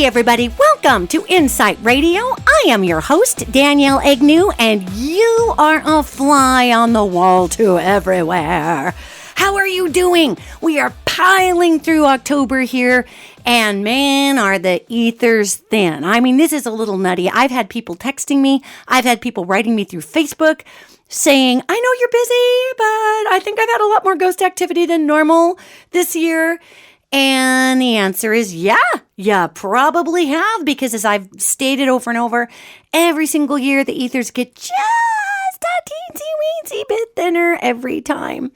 Hey everybody, welcome to Insight Radio. I am your host, Danielle Egnew, and you are a fly on the wall to everywhere. How are you doing? We are piling through October here, and man, are the ethers thin. I mean, this is a little nutty. I've had people texting me. I've had people writing me through Facebook saying, I know you're busy, but I think I've had a lot more ghost activity than normal this year. And the answer is, yeah, you probably have, because as I've stated over and over, every single year the ethers get just a teensy-weensy bit thinner every time.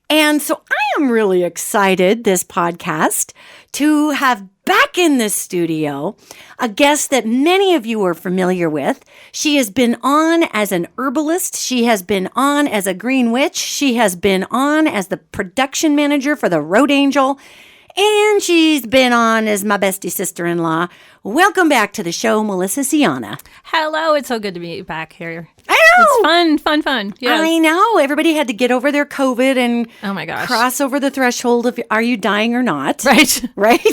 And so I am really excited this podcast to have back in this studio a guest that many of you are familiar with. She has been on as an herbalist. She has been on as a green witch. She has been on as the production manager for the Road Angel. And she's been on as my bestie sister-in-law. Welcome back to the show, Melissa Ciana. Hello, it's so good to be back here. I know. It's fun. Yes. I know. Everybody had to get over their COVID and oh my gosh, cross over the threshold of are you dying or not? Right.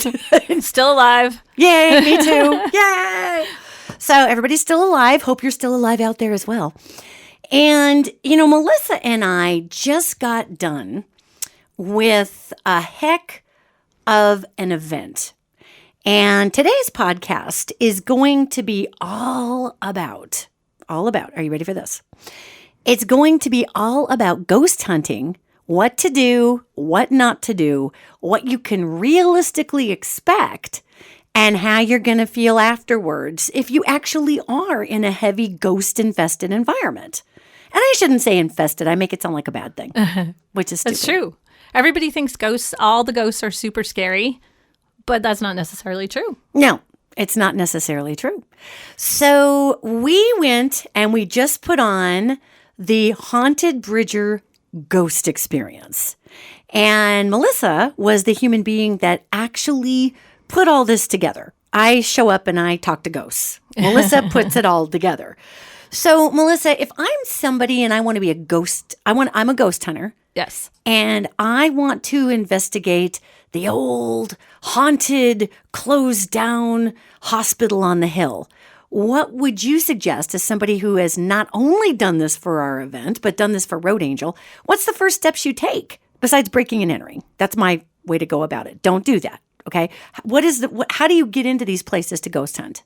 Still alive. Yay, me too. Yay. So everybody's still alive. Hope you're still alive out there as well. And, you know, Melissa and I just got done with a heck of an event. And today's podcast is going to be all about, are you ready for this? It's going to be all about ghost hunting, what to do, what not to do, what you can realistically expect, and how you're going to feel afterwards if you actually are in a heavy ghost-infested environment. And I shouldn't say infested. I make it sound like a bad thing, which is stupid. That's true. Everybody thinks all the ghosts are super scary, but that's not necessarily true. No, it's not necessarily true. So we went and we just put on the Haunted Bridger Ghost Experience. And Melissa was the human being that actually put all this together. I show up and I talk to ghosts. Melissa puts it all together. So Melissa, if I'm somebody and I want to be a ghost, I'm a ghost hunter. Yes. And I want to investigate the old, haunted, closed down hospital on the hill. What would you suggest as somebody who has not only done this for our event, but done this for Road Angel? What's the first steps you take besides breaking and entering? That's my way to go about it. Don't do that. Okay. How do you get into these places to ghost hunt?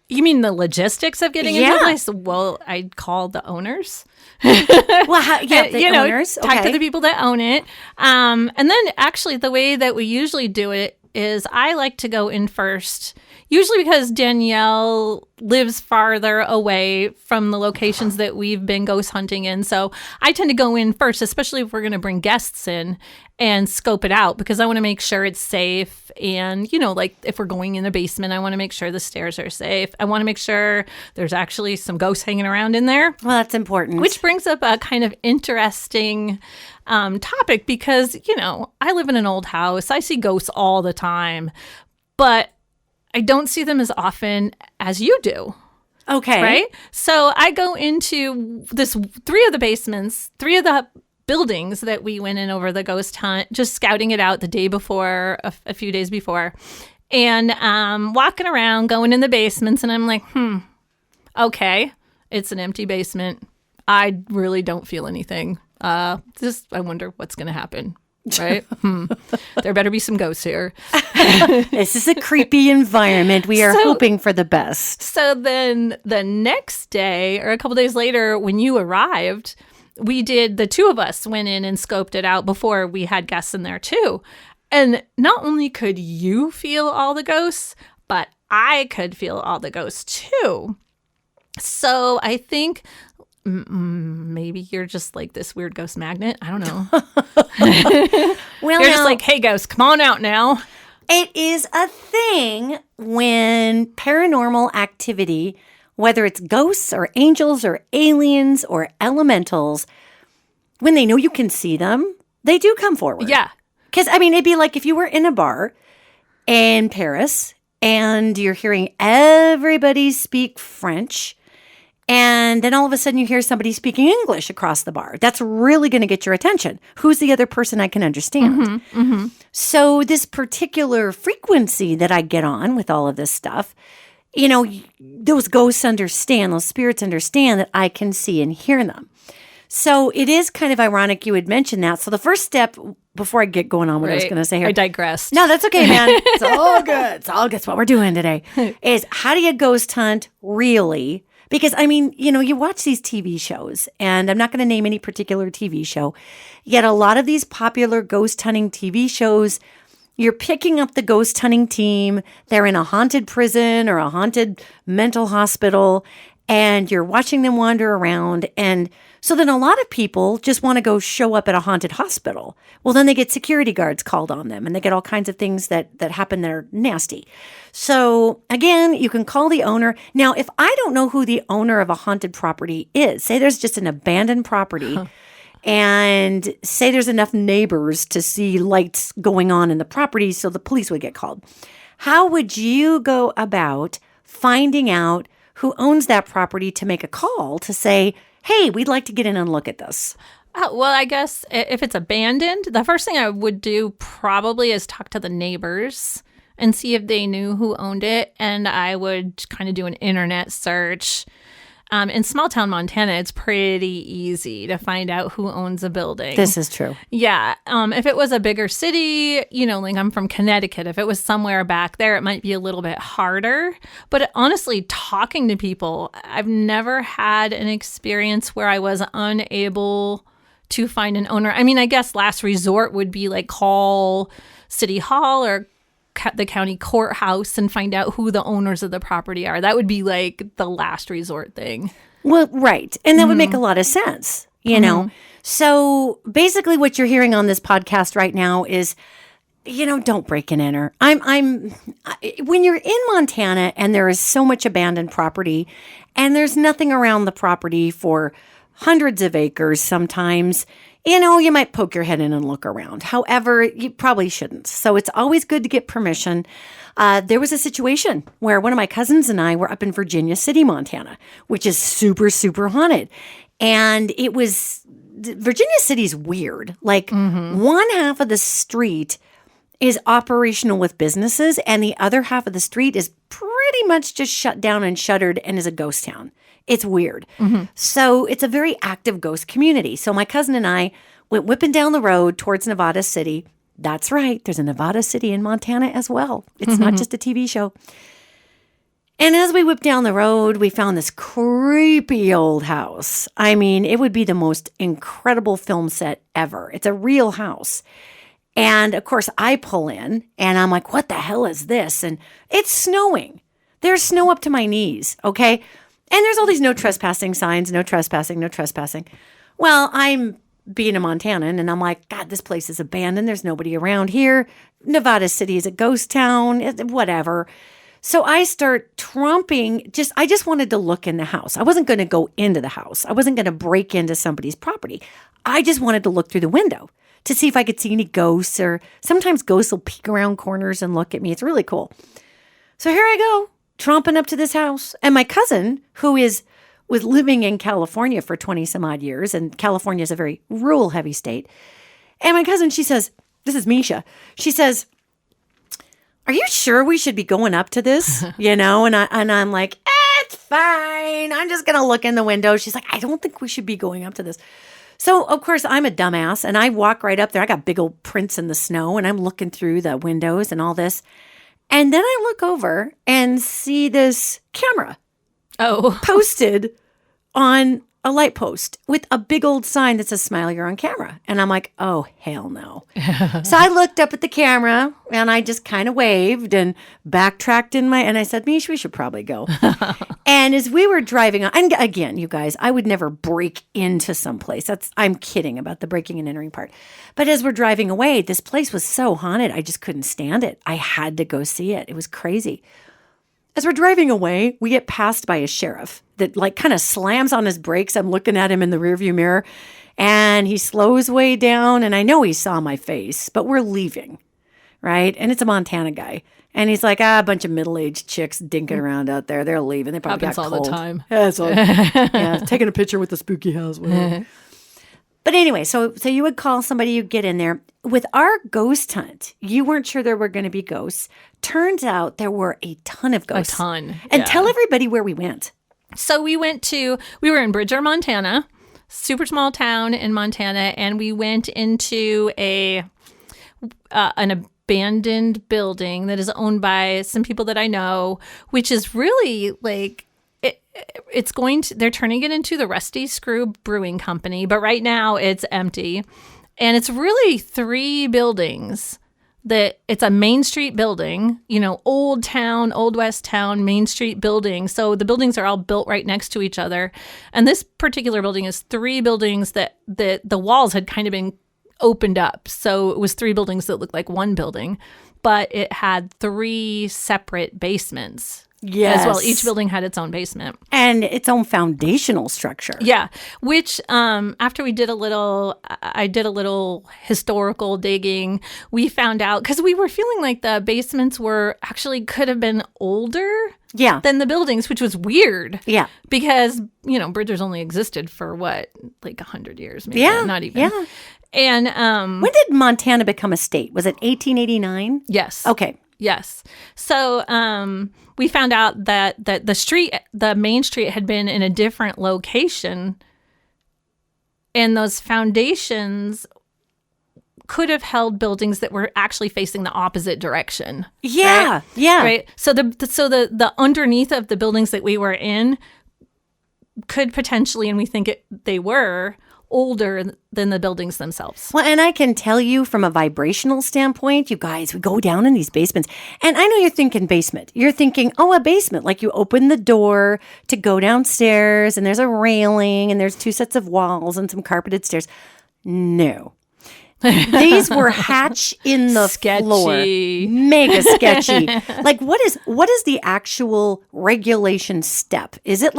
You mean the logistics of getting into a place? Well, I'd call the owners. The owners. Talk to the people that own it. And then actually the way that we usually do it is I like to go in first, usually because Danielle lives farther away from the locations that we've been ghost hunting in. So I tend to go in first, especially if we're going to bring guests in and scope it out, because I want to make sure it's safe. And, you know, like if we're going in the basement, I want to make sure the stairs are safe. I want to make sure there's actually some ghosts hanging around in there. Well, that's important. Which brings up a kind of interesting topic, because, you know, I live in an old house. I see ghosts all the time, but I don't see them as often as you do. Okay. Right? So I go into three of the buildings that we went in over the ghost hunt, just scouting it out the day before, a few days before, and walking around, going in the basements, and I'm like, okay, it's an empty basement. I really don't feel anything. I wonder what's going to happen. Right? There better be some ghosts here. This is a creepy environment. We are hoping for the best. So then the next day, or a couple days later, when you arrived, the two of us went in and scoped it out before we had guests in there too. And not only could you feel all the ghosts, but I could feel all the ghosts too. So I think maybe you're just like this weird ghost magnet. I don't know. Well, you're just like, hey, ghost, come on out now. It is a thing when paranormal activity, whether it's ghosts or angels or aliens or elementals, when they know you can see them, they do come forward. Yeah. Because, I mean, it'd be like if you were in a bar in Paris and you're hearing everybody speak French And then all of a sudden you hear somebody speaking English across the bar. That's really going to get your attention. Who's the other person I can understand? So this particular frequency that I get on with all of this stuff, those ghosts understand, those spirits understand that I can see and hear them. So it is kind of ironic you would mention that. So the first step, before I get going on what I was going to say here. I digressed. No, that's okay, man. It's all good. It's all good. It's what we're doing today. Is how do you ghost hunt really? Because, you watch these TV shows, and I'm not going to name any particular TV show, yet a lot of these popular ghost hunting TV shows, you're picking up the ghost hunting team. They're in a haunted prison or a haunted mental hospital, and you're watching them wander around. And so then a lot of people just want to go show up at a haunted hospital. Well, then they get security guards called on them, and they get all kinds of things that happen that are nasty. So again, you can call the owner. Now, if I don't know who the owner of a haunted property is, say there's just an abandoned property, and say there's enough neighbors to see lights going on in the property, so the police would get called. How would you go about finding out who owns that property to make a call to say, hey, we'd like to get in and look at this? Well, I guess if it's abandoned, the first thing I would do probably is talk to the neighbors and see if they knew who owned it. And I would kind of do an internet search. In small town Montana, it's pretty easy to find out who owns a building. This is true. Yeah. If it was a bigger city, like I'm from Connecticut, if it was somewhere back there, it might be a little bit harder. But honestly, talking to people, I've never had an experience where I was unable to find an owner. I guess last resort would be like call City Hall or the county courthouse and find out who the owners of the property are. That would be like the last resort thing. Well, right. And that would make a lot of sense, know. So basically what you're hearing on this podcast right now is, don't break and enter. When you're in Montana and there is so much abandoned property and there's nothing around the property for hundreds of acres sometimes, you might poke your head in and look around. However, you probably shouldn't. So it's always good to get permission. There was a situation where one of my cousins and I were up in Virginia City, Montana, which is super, super haunted. And Virginia City's weird. Like one half of the street is operational with businesses, and the other half of the street is pretty much just shut down and shuttered and is a ghost town. It's weird. So it's a very active ghost community. So my cousin and I went whipping down the road towards Nevada City. That's right. There's a Nevada City in Montana as well. It's not just a TV show. And as we whipped down the road, we found this creepy old house. It would be the most incredible film set ever. It's a real house. And of course, I pull in and I'm like, what the hell is this? And it's snowing. There's snow up to my knees, okay? And there's all these no trespassing signs, no trespassing, no trespassing. Well, I'm being a Montanan, and I'm like, God, this place is abandoned. There's nobody around here. Nevada City is a ghost town, whatever. So I start tromping. I just wanted to look in the house. I wasn't going to go into the house. I wasn't going to break into somebody's property. I just wanted to look through the window to see if I could see any ghosts, or sometimes ghosts will peek around corners and look at me. It's really cool. So here I go, tromping up to this house. And my cousin, who was living in California for 20 some odd years, and California is a very rural heavy state. And my cousin, she says, this is Misha. She says, are you sure we should be going up to this? And I'm like, it's fine. I'm just going to look in the window. She's like, I don't think we should be going up to this. So, of course, I'm a dumbass, and I walk right up there. I got big old prints in the snow, and I'm looking through the windows and all this. And then I look over and see this camera posted on a light post with a big old sign that says, smile, you're on camera. And I'm like, oh, hell no. So I looked up at the camera and I just kind of waved and backtracked and I said, Mish, we should probably go. And as we were driving on, and again, you guys, I would never break into someplace. I'm kidding about the breaking and entering part. But as we're driving away, this place was so haunted, I just couldn't stand it. I had to go see it. It was crazy. As we're driving away, we get passed by a sheriff that kind of slams on his brakes. I'm looking at him in the rearview mirror, and he slows way down, and I know he saw my face, but we're leaving. right? And it's a Montana guy. And he's like, a bunch of middle-aged chicks dinking around out there. They're leaving. They probably Happens got all cold. the time. Yeah, it's all, yeah, taking a picture with the spooky house. Whatever. But anyway, so you would call somebody, you'd get in there. With our ghost hunt, you weren't sure there were going to be ghosts. Turns out there were a ton of ghosts. A ton. And tell everybody where we went. So we were in Bridger, Montana, super small town in Montana, and we went into an abandoned building that is owned by some people that I know, which is really like, they're turning it into the Rusty Screw Brewing Company, but right now it's empty. And it's really 3 buildings. It's a Main Street building, old town, old West town, Main Street building. So the buildings are all built right next to each other. And this particular building is 3 buildings that the walls had kind of been opened up. So it was 3 buildings that looked like one building, but it had 3 separate basements. Yes. As well. Each building had its own basement. And its own foundational structure. Yeah. Which, after I did a little historical digging, we found out, because we were feeling like the basements could have been older than the buildings, which was weird. Yeah. Because, Bridger's only existed for what, like 100 years, maybe. Yeah. Not even. Yeah. And when did Montana become a state? Was it 1889? Yes. Okay. Yes. So we found out that the main street had been in a different location, and those foundations could have held buildings that were actually facing the opposite direction. Yeah. Right? Yeah. Right. So the underneath of the buildings that we were in could potentially, and we think they were, older than the buildings themselves. Well, and I can tell you from a vibrational standpoint, you guys, we go down in these basements. And I know you're thinking basement. You're thinking, a basement. Like you open the door to go downstairs and there's a railing and there's 2 sets of walls and some carpeted stairs. No. These were hatch in the floor. Mega sketchy. Like what is the actual regulation step? Is it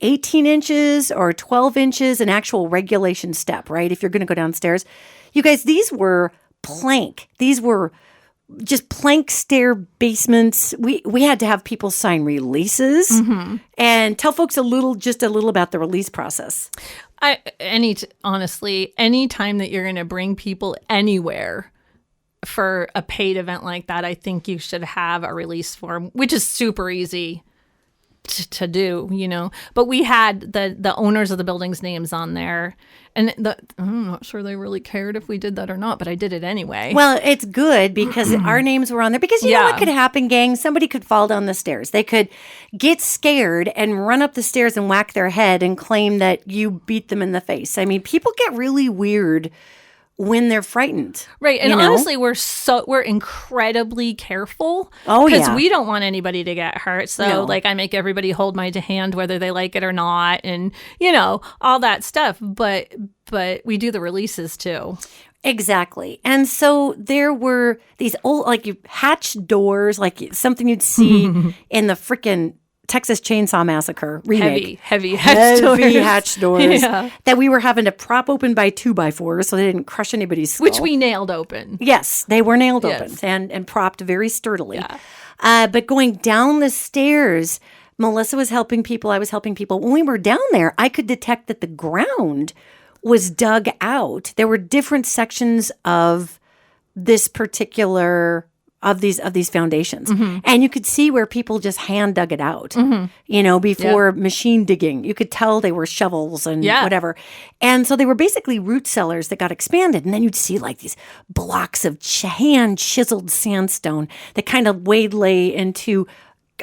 18 inches or 12 inches, an actual regulation step, right? If you're going to go downstairs. You guys, these were plank. These were just plank stair basements. We had to have people sign releases and tell folks a little about the release process. Honestly, any time that you're going to bring people anywhere for a paid event like that, I think you should have a release form, which is super easy to do, But we had the owners of the buildings' names on there, and I'm not sure they really cared if we did that or not, but I did it anyway. Well, it's good because our names were on there because you know what could happen, gang? Somebody could fall down the stairs. They could get scared and run up the stairs and whack their head and claim that you beat them in the face. I mean, people get really weird when they're frightened. Right. And honestly, we're incredibly careful. Oh, yeah. Because we don't want anybody to get hurt. So I make everybody hold my hand whether they like it or not, and all that stuff. But we do the releases too. Exactly. And so there were these old hatch doors, like something you'd see in the frickin' Texas Chainsaw Massacre remake. Heavy hatch doors that we were having to prop open by 2x4s so they didn't crush anybody's skull. Which we nailed open. Yes, they were nailed open and propped very sturdily. Yeah. But going down the stairs, Melissa was helping people. I was helping people. When we were down there, I could detect that the ground was dug out. There were different sections of this particular of these foundations. And you could see where people just hand dug it out, before machine digging. You could tell they were shovels and whatever. And so they were basically root cellars that got expanded. And then you'd see these blocks of hand chiseled sandstone that kind of lay into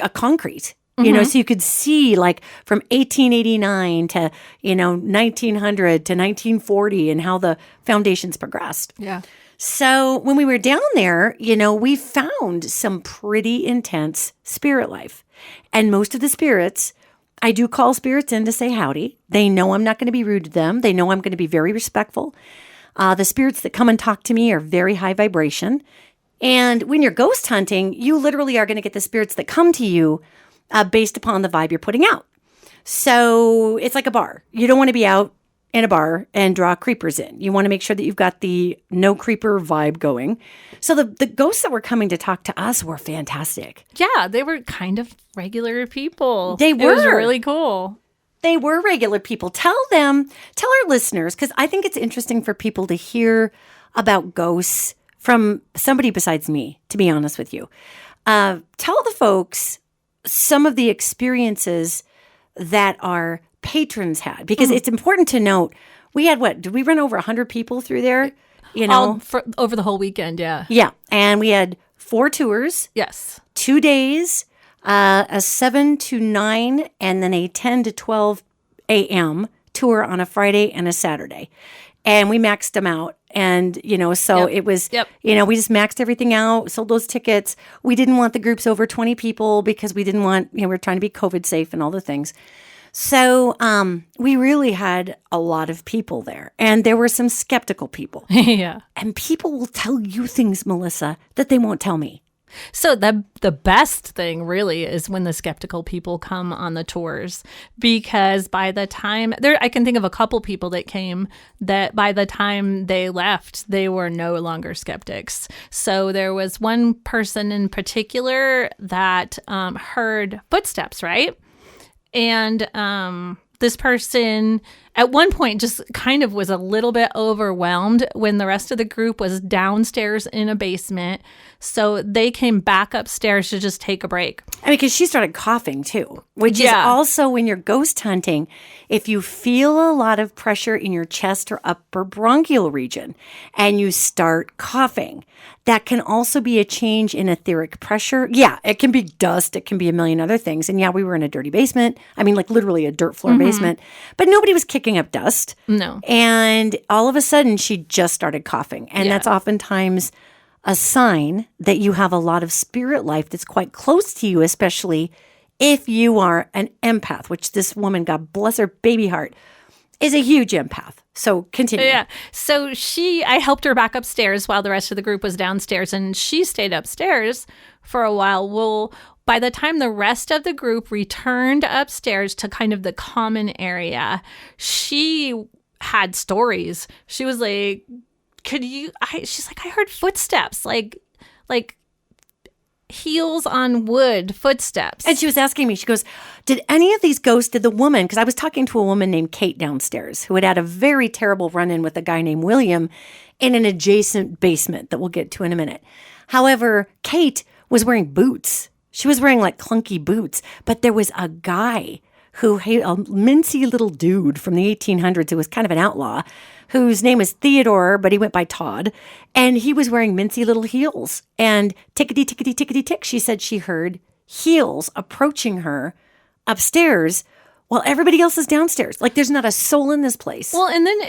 a concrete. So you could see from 1889 to, 1900 to 1940 and how the foundations progressed. Yeah. So when we were down there, we found some pretty intense spirit life. And most of the spirits, I do call spirits in to say howdy. They know I'm not going to be rude to them. They know I'm going to be very respectful. The spirits that come and talk to me are very high vibration. And when you're ghost hunting, you literally are going to get the spirits that come to you based upon the vibe you're putting out. So it's like a bar. You don't want to be out in a bar and draw creepers in. You want to make sure that you've got the no creeper vibe going. So the ghosts that were coming to talk to us were fantastic. Yeah, they were kind of regular people. They were. It was really cool. They were regular people. Tell our listeners, because I think it's interesting for people to hear about ghosts from somebody besides me, to be honest with you. Tell the folks some of the experiences that our patrons had, because it's important to note, we had did we run over 100 people through there? Over the whole weekend, yeah. Yeah, and we had 4 tours. Yes. 2 days, a 7 to 9, and then a 10 to 12 a.m. tour on a Friday and a Saturday. And we maxed them out. And, so it was, we just maxed everything out, sold those tickets. We didn't want the groups over 20 people because we didn't want, we were trying to be COVID safe and all the things. So we really had a lot of people there. And there were some skeptical people. Yeah. And people will tell you things, Melissa, that they won't tell me. So the best thing really is when the skeptical people come on the tours, because by the time I can think of a couple people that came that by the time they left, they were no longer skeptics. So there was one person in particular that heard footsteps, right? And this person at one point just kind of was a little bit overwhelmed when the rest of the group was downstairs in a basement. So they came back upstairs to just take a break. Because she started coughing too, which is also when you're ghost hunting, if you feel a lot of pressure in your chest or upper bronchial region and you start coughing, that can also be a change in etheric pressure. Yeah, it can be dust. It can be a million other things. And yeah, we were in a dirty basement. I mean, like literally a dirt floor basement, but nobody was kicking up dust. No. And all of a sudden she just started coughing. And that's oftentimes a sign that you have a lot of spirit life that's quite close to you, especially if you are an empath, which this woman, God bless her baby heart, is a huge empath. So continue. Yeah. So I helped her back upstairs while the rest of the group was downstairs, and she stayed upstairs for a while. Well, by the time the rest of the group returned upstairs to kind of the common area, she had stories. She was like, she's like, I heard footsteps, like heels on wood, footsteps. And she was asking me, she goes, did any of these ghosts, did the woman, because I was talking to a woman named Kate downstairs who had a very terrible run-in with a guy named William in an adjacent basement that we'll get to in a minute. However, Kate was wearing boots. She was wearing like clunky boots, but there was a guy a mincy little dude from the 1800s who was kind of an outlaw, whose name is Theodore, but he went by Todd. And he was wearing mincy little heels. And tickety, tickety, tickety, tick, she said she heard heels approaching her upstairs while everybody else is downstairs. Like there's not a soul in this place. Well, and then,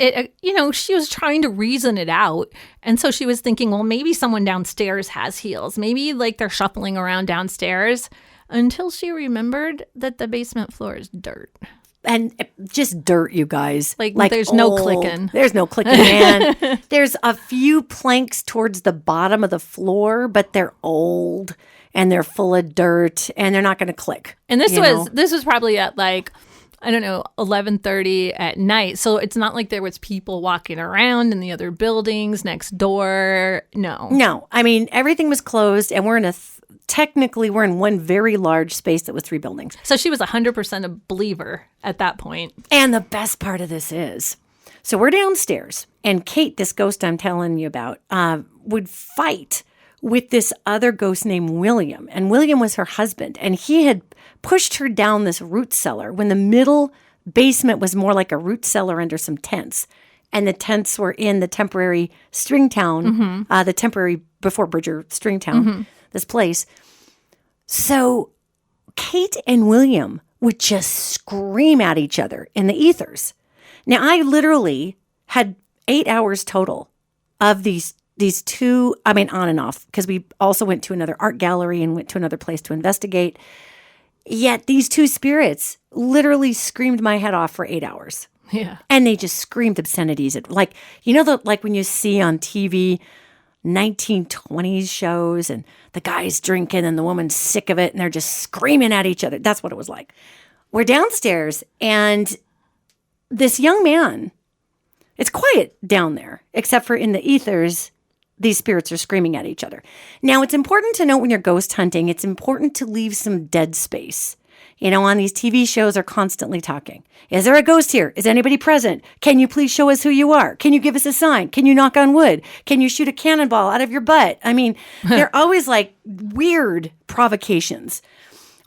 she was trying to reason it out. And so she was thinking, well, maybe someone downstairs has heels. Maybe like they're shuffling around downstairs. Until she remembered that the basement floor is dirt. And just dirt, you guys. Like there's no clicking. There's no clicking, man. There's a few planks towards the bottom of the floor, but they're old and they're full of dirt and they're not going to click. And this was probably at 11:30 at night. So it's not like there was people walking around in the other buildings next door. No. I mean, everything was closed and we're in technically we're in one very large space that was 3 buildings. So she was 100% a believer at that point. And the best part of this is, so we're downstairs and Kate, this ghost I'm telling you about, would fight with this other ghost named William. And William was her husband. And he had pushed her down this root cellar when the middle basement was more like a root cellar under some tents. And the tents were in the temporary Stringtown, the temporary before Bridger Stringtown, this place. So Kate and William would just scream at each other in the ethers. Now, I literally had 8 hours total of these two, on and off, because we also went to another art gallery and went to another place to investigate. Yet these two spirits literally screamed my head off for 8 hours. Yeah. And they just screamed obscenities. Like when you see on TV 1920s shows and the guy's drinking and the woman's sick of it and they're just screaming at each other. That's what it was like. We're downstairs and this young man It's quiet down there, except for in the ethers, these spirits are screaming at each other. Now, it's important to note when you're ghost hunting, it's important to leave some dead space. You know, on these TV shows are constantly talking. Is there a ghost here? Is anybody present? Can you please show us who you are? Can you give us a sign? Can you knock on wood? Can you shoot a cannonball out of your butt? I mean, they're always like weird provocations.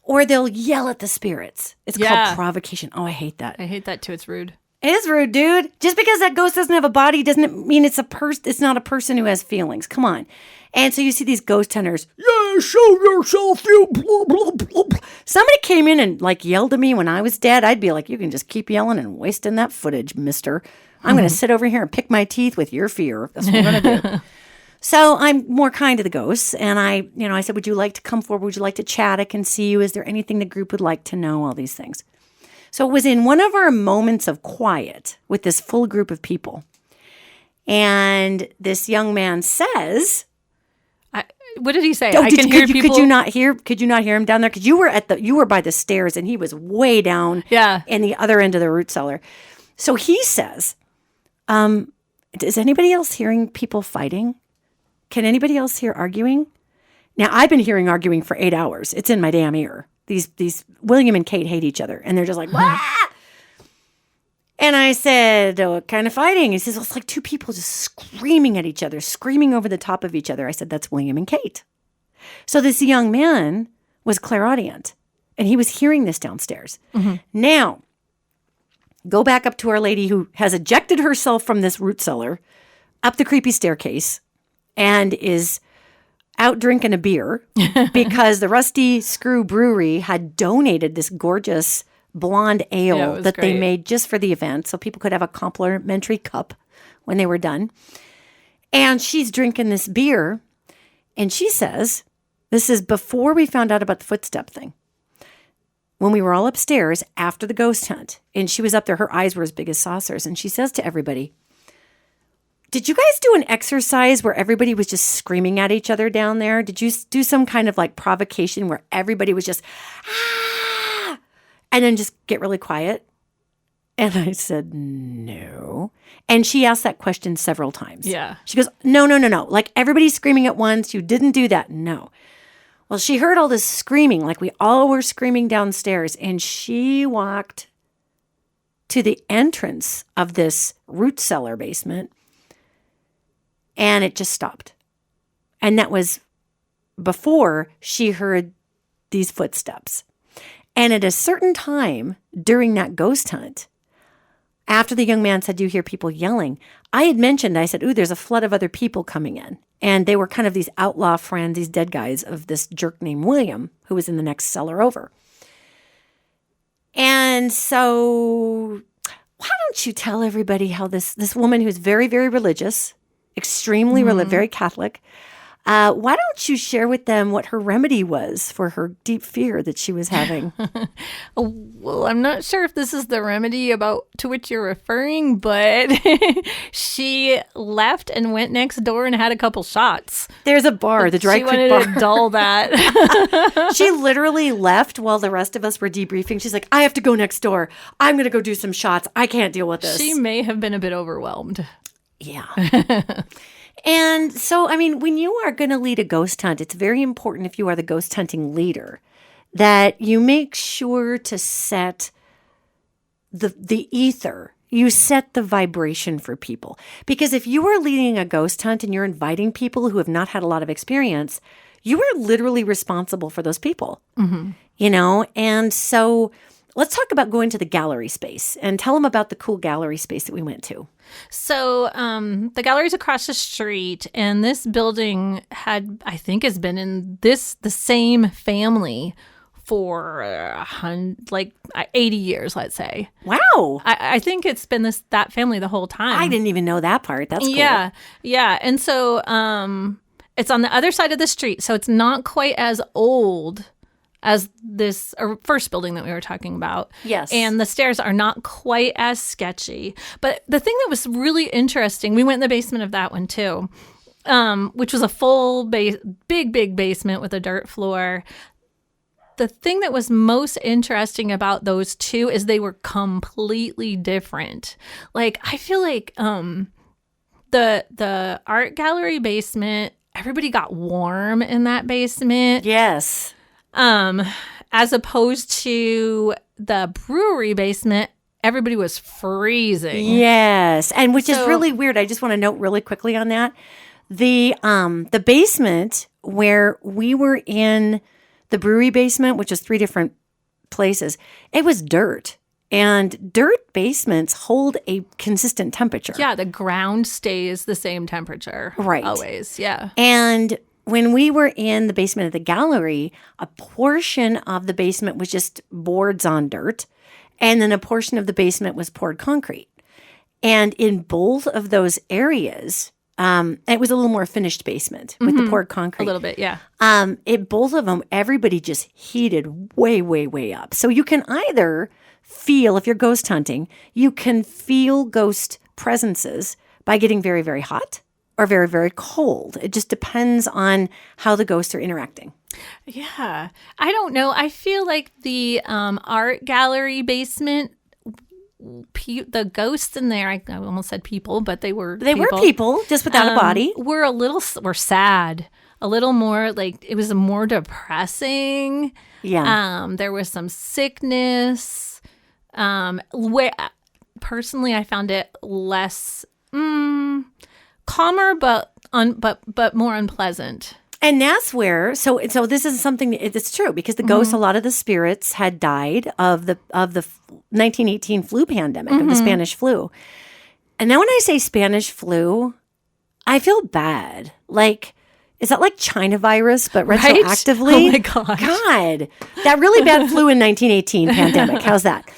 Or they'll yell at the spirits. It's called provocation. Oh, I hate that. I hate that too. It's rude. It is rude, dude. Just because that ghost doesn't have a body doesn't mean it's it's not a person who has feelings. Come on. And so you see these ghost hunters. Yeah, show yourself, you blah, blah, blah, blah. Somebody came in and like yelled at me when I was dead. I'd be like, you can just keep yelling and wasting that footage, mister. I'm going to sit over here and pick my teeth with your fear. That's what I'm going to do. So I'm more kind to the ghosts. And I said, would you like to come forward? Would you like to chat? I can see you. Is there anything the group would like to know? All these things. So it was in one of our moments of quiet with this full group of people. And this young man says, what did he say? I can hear people. Could you not hear him down there? Because you were by the stairs and he was way down in the other end of the root cellar. So he says, is anybody else hearing people fighting? Can anybody else hear arguing? Now, I've been hearing arguing for 8 hours. It's in my damn ear. These William and Kate hate each other, and they're just like, wah! And I said, oh, what kind of fighting? He says, well, it's like two people just screaming at each other, screaming over the top of each other. I said, that's William and Kate. So this young man was clairaudient, and he was hearing this downstairs. Mm-hmm. Now, go back up to our lady who has ejected herself from this root cellar, up the creepy staircase, and is out drinking a beer because the Rusty Screw Brewery had donated this gorgeous blonde ale that they made just for the event so people could have a complimentary cup when they were done. And she's drinking this beer, and she says, this is before we found out about the footstep thing. When we were all upstairs after the ghost hunt, and she was up there, her eyes were as big as saucers, and she says to everybody, did you guys do an exercise where everybody was just screaming at each other down there? Did you do some kind of like provocation where everybody was just, ah, and then just get really quiet? And I said, no. And she asked that question several times. Yeah. She goes, no. Like everybody's screaming at once. You didn't do that. No. Well, she heard all this screaming, like we all were screaming downstairs. And she walked to the entrance of this root cellar basement. And it just stopped. And that was before she heard these footsteps. And at a certain time during that ghost hunt, after the young man said, you hear people yelling, I had mentioned, I said, ooh, there's a flood of other people coming in. And they were kind of these outlaw friends, these dead guys of this jerk named William, who was in the next cellar over. And so why don't you tell everybody how this woman who's very, very religious, extremely very Catholic. Why don't you share with them what her remedy was for her deep fear that she was having? Well, I'm not sure if this is the remedy to which you're referring, but she left and went next door and had a couple shots. There's a bar, the Dry Creek Bar. She wanted to dull that. She literally left while the rest of us were debriefing. She's like, I have to go next door. I'm going to go do some shots. I can't deal with this. She may have been a bit overwhelmed. Yeah. And so, I mean, when you are going to lead a ghost hunt, it's very important if you are the ghost hunting leader that you make sure to set the ether. You set the vibration for people. Because if you are leading a ghost hunt and you're inviting people who have not had a lot of experience, you are literally responsible for those people. Mm-hmm. You know? And so let's talk about going to the gallery space and tell them about the cool gallery space that we went to. So the gallery's across the street, and this building has been in the same family for 80 years, let's say. Wow. I think it's been that family the whole time. I didn't even know that part. That's cool. Yeah. And so it's on the other side of the street, so it's not quite as old as this first building that we were talking about. Yes. And the stairs are not quite as sketchy. But the thing that was really interesting, we went in the basement of that one too, which was a full big basement with a dirt floor. the thing that was most interesting about those two is they were completely different. Like, I feel like the art gallery basement, everybody got warm in that basement. Yes. As opposed to the brewery basement, everybody was freezing. Yes. And which is really weird. I just want to note really quickly on that. The basement where we were in, the brewery basement, which is 3 different places, it was dirt. And dirt basements hold a consistent temperature. Yeah, the ground stays the same temperature. Right. Always, yeah. And when we were in the basement of the gallery, a portion of the basement was just boards on dirt, and then a portion of the basement was poured concrete. And in both of those areas, it was a little more finished basement with the poured concrete. A little bit, yeah. Both of them, everybody just heated way, way, way up. So you can either feel, if you're ghost hunting, you can feel ghost presences by getting very, very hot or very, very cold. It just depends on how the ghosts are interacting. Yeah. I don't know. I feel like the art gallery basement, the ghosts in there, I almost said people, but they were people, just without a body. Were sad. A little more like, it was more depressing. Yeah. There was some sickness. Personally, I found it less calmer, but more unpleasant. And that's where, so this is something, it's true, because the ghosts, a lot of the spirits had died of the 1918 flu pandemic, of the Spanish flu. And now when I say Spanish flu, I feel bad. Like, is that like China virus, but retroactively? Oh my gosh. God, that really bad flu in 1918 pandemic. How's that?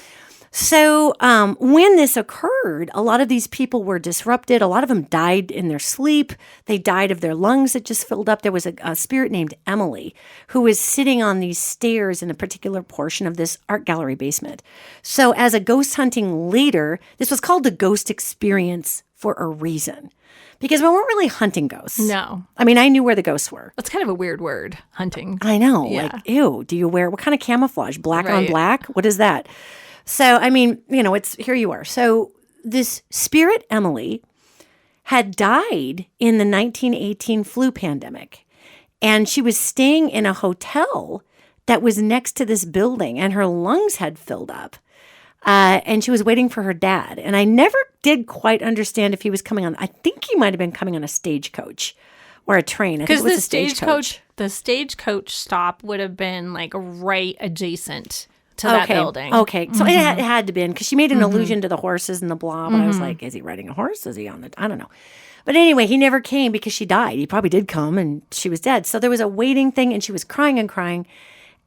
So when this occurred, a lot of these people were disrupted. A lot of them died in their sleep. They died of their lungs that just filled up. There was a spirit named Emily who was sitting on these stairs in a particular portion of this art gallery basement. So as a ghost hunting leader, this was called the ghost experience for a reason. Because we weren't really hunting ghosts. No. I mean, I knew where the ghosts were. That's kind of a weird word, hunting. I know. Yeah. Like, ew, do you wear, what kind of camouflage? Black on black? What is that? So, I mean, it's, here you are. So this spirit, Emily, had died in the 1918 flu pandemic. And she was staying in a hotel that was next to this building, and her lungs had filled up. And she was waiting for her dad. And I never did quite understand if he was coming on. I think he might have been coming on a stagecoach or a train. Because the stagecoach stop would have been like right adjacent to that building. Okay. So it had to be, because she made an allusion to the horses and the blah. But I was like, is he riding a horse? Is he on the, I don't know. But anyway, he never came because she died. He probably did come and she was dead. So there was a waiting thing, and she was crying and crying.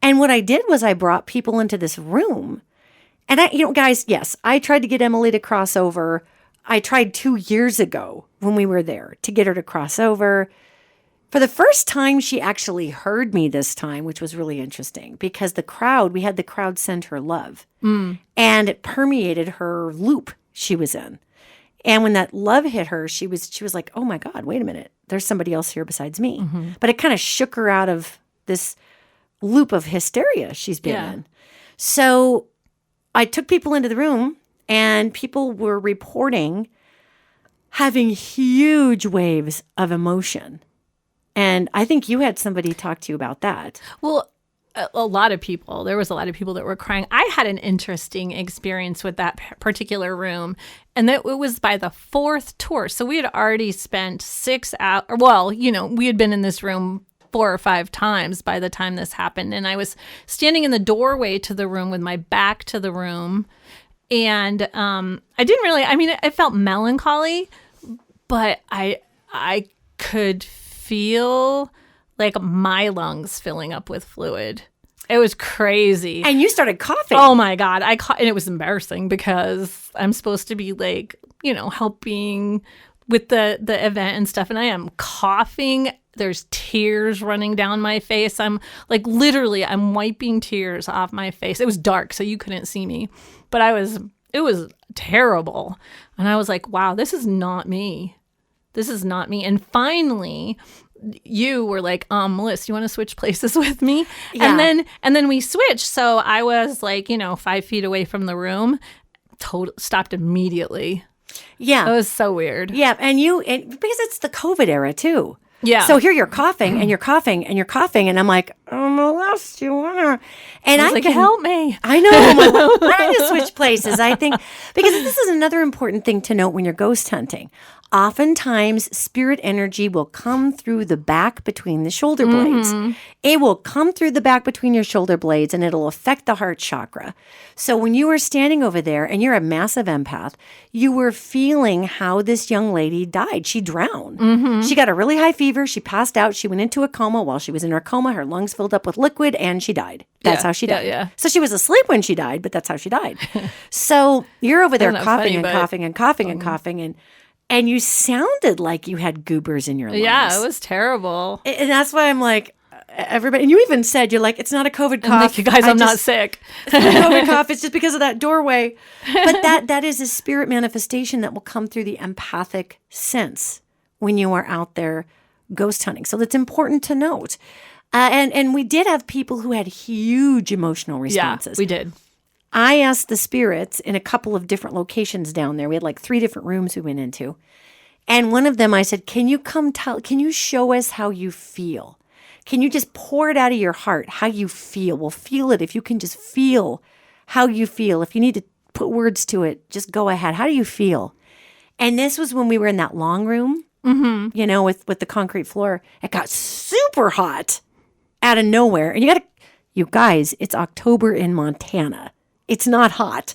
And what I did was I brought people into this room. And guys, yes, I tried to get Emily to cross over. I tried 2 years ago when we were there to get her to cross over. For the first time, she actually heard me this time, which was really interesting, because we had the crowd send her love. And it permeated her loop she was in. And when that love hit her, she was like, oh my God, wait a minute. There's somebody else here besides me. But it kind of shook her out of this loop of hysteria she's been in. So I took people into the room, and people were reporting having huge waves of emotion. And I think you had somebody talk to you about that. Well, a lot of people. There was a lot of people that were crying. I had an interesting experience with that particular room, and that it was by the 4th tour. So we had already spent 6 hours. Well, we had been in this room 4 or 5 times by the time this happened. And I was standing in the doorway to the room with my back to the room. And I didn't really, I felt melancholy, but I could feel like my lungs filling up with fluid. It was crazy. And you started coughing. Oh my God. And it was embarrassing because I'm supposed to be like, helping with the event and stuff. And I am coughing. There's tears running down my face. I'm like, literally, I'm wiping tears off my face. It was dark, so you couldn't see me, but it was terrible. And I was like, wow, this is not me. This is not me. And finally, you were like, Melissa, you want to switch places with me? Yeah. And then we switched. So I was like, 5 feet away from the room, stopped immediately. Yeah. It was so weird. Yeah. And because it's the COVID era too. Yeah. So here you're coughing and you're coughing and you're coughing. And I'm like, Melissa, you want to? And I was like, help me. I know. I'm like, why don't you switch places? I think, because this is another important thing to note when you're ghost hunting. Oftentimes, spirit energy will come through the back between the shoulder blades. It will come through the back between your shoulder blades and it'll affect the heart chakra. So when you were standing over there and you're a massive empath, you were feeling how this young lady died. She drowned. She got a really high fever. She passed out. She went into a coma. While she was in her coma, her lungs filled up with liquid and she died. That's how she died. Yeah. So she was asleep when she died, but that's how she died. So you're over there coughing and coughing and coughing and coughing and you sounded like you had goobers in your lungs. Yeah, it was terrible. And that's why I'm like, everybody, and you even said, you're like, it's not a COVID cough. Like, you guys, I'm not sick. It's not a COVID cough. It's just because of that doorway. But that is a spirit manifestation that will come through the empathic sense when you are out there ghost hunting. So that's important to note. And we did have people who had huge emotional responses. Yeah, we did. I asked the spirits in a couple of different locations down there. We had like 3 different rooms we went into. And one of them, I said, can you show us how you feel? Can you just pour it out of your heart, how you feel? We'll feel it. If you can just feel how you feel. If you need to put words to it, just go ahead. How do you feel? And this was when we were in that long room, with the concrete floor. It got super hot out of nowhere. And you guys, it's October in Montana. It's not hot.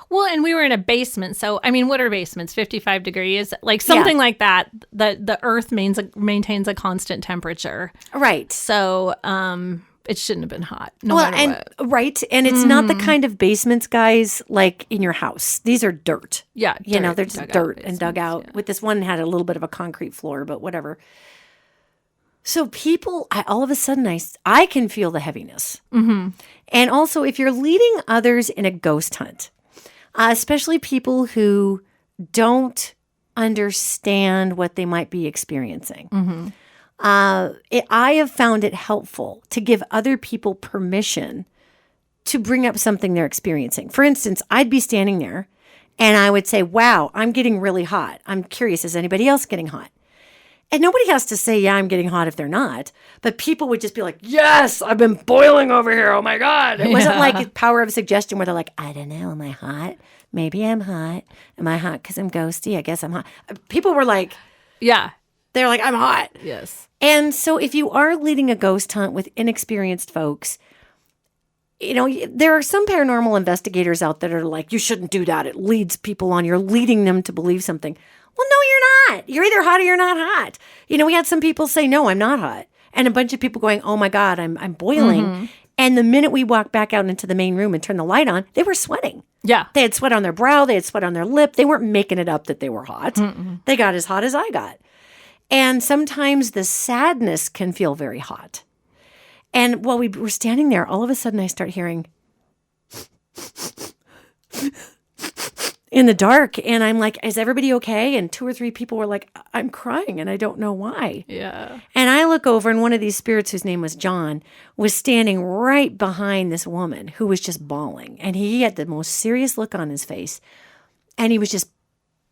Well, and we were in a basement. So, I mean, what are basements? 55 degrees? Like something like that. The earth maintains a constant temperature. Right. So, it shouldn't have been hot. Matter what. Right. And it's not the kind of basements, guys, like in your house. These are dirt. Yeah. They're just dirt and dug out. With this one had a little bit of a concrete floor, but whatever. So people, all of a sudden, I can feel the heaviness. And also, if you're leading others in a ghost hunt, especially people who don't understand what they might be experiencing, I have found it helpful to give other people permission to bring up something they're experiencing. For instance, I'd be standing there and I would say, wow, I'm getting really hot. I'm curious, is anybody else getting hot? And nobody has to say, yeah, I'm getting hot if they're not. But people would just be like, yes, I've been boiling over here. Oh, my God. It wasn't like power of suggestion where they're like, I don't know. Am I hot? Maybe I'm hot. Am I hot because I'm ghosty? I guess I'm hot. People were like, yeah. They're like, I'm hot. Yes. And so if you are leading a ghost hunt with inexperienced folks, there are some paranormal investigators out there that are like, you shouldn't do that. It leads people on. You're leading them to believe something. Well, no, you're not. You're either hot or you're not hot. We had some people say, no, I'm not hot. And a bunch of people going, oh my God, I'm boiling. And the minute we walked back out into the main room and turned the light on, they were sweating. Yeah. They had sweat on their brow. They had sweat on their lip. They weren't making it up that they were hot. They got as hot as I got. And sometimes the sadness can feel very hot. And while we were standing there, all of a sudden I start hearing in the dark. And I'm like, is everybody okay? And 2 or 3 people were like, I'm crying and I don't know why. Yeah. And I look over and one of these spirits, whose name was John, was standing right behind this woman who was just bawling. And he had the most serious look on his face. And he was just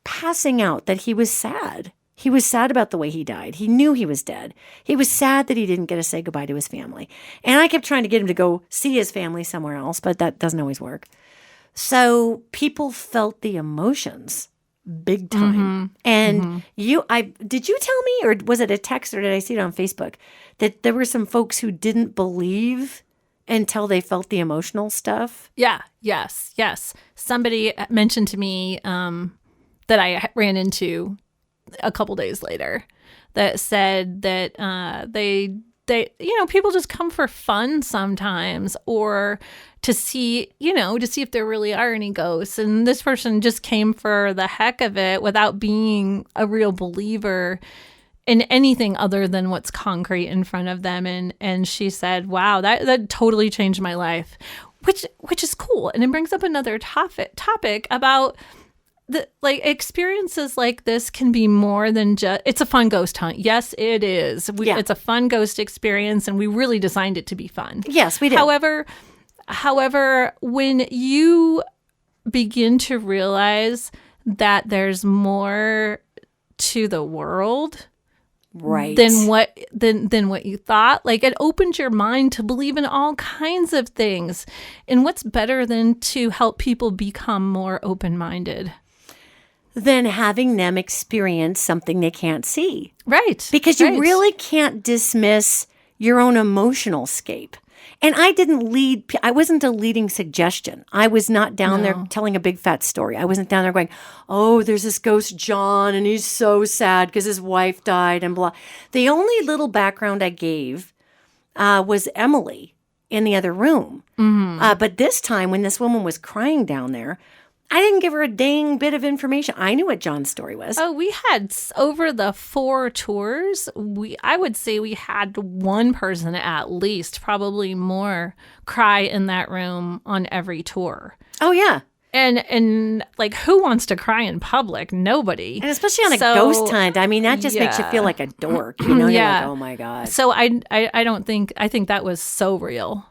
passing out that he was sad. He was sad about the way he died. He knew he was dead. He was sad that he didn't get to say goodbye to his family. And I kept trying to get him to go see his family somewhere else, but that doesn't always work. So people felt the emotions big time. And did you tell me, or was it a text, or did I see it on Facebook, that there were some folks who didn't believe until they felt the emotional stuff? Yeah. Yes. Somebody mentioned to me that I ran into a couple days later that said that they people just come for fun sometimes, or to see if there really are any ghosts. And this person just came for the heck of it without being a real believer in anything other than what's concrete in front of them. And she said, wow, that totally changed my life, which is cool. And it brings up another topic about like experiences like this can be more than just, it's a fun ghost hunt. Yes, it is. It's a fun ghost experience, and we really designed it to be fun. Yes, we did. However, when you begin to realize that there's more to the world, right, than what you thought, like it opens your mind to believe in all kinds of things. And what's better than to help people become more open-minded than having them experience something they can't see? Right. Because you really can't dismiss your own emotional scape. And I wasn't a leading suggestion. I was not down there telling a big fat story. I wasn't down there going, oh, there's this ghost John, and he's so sad because his wife died and blah. The only little background I gave was Emily in the other room. Mm-hmm. But this time when this woman was crying down there, I didn't give her a dang bit of information. I knew what John's story was. Oh, we had, over the 4 tours, I would say we had one person at least, probably more, cry in that room on every tour. Oh, yeah. And like, who wants to cry in public? Nobody. And especially on a ghost hunt. I mean, that just makes you feel like a dork. You know, you're like, oh my God. So I think that was so real.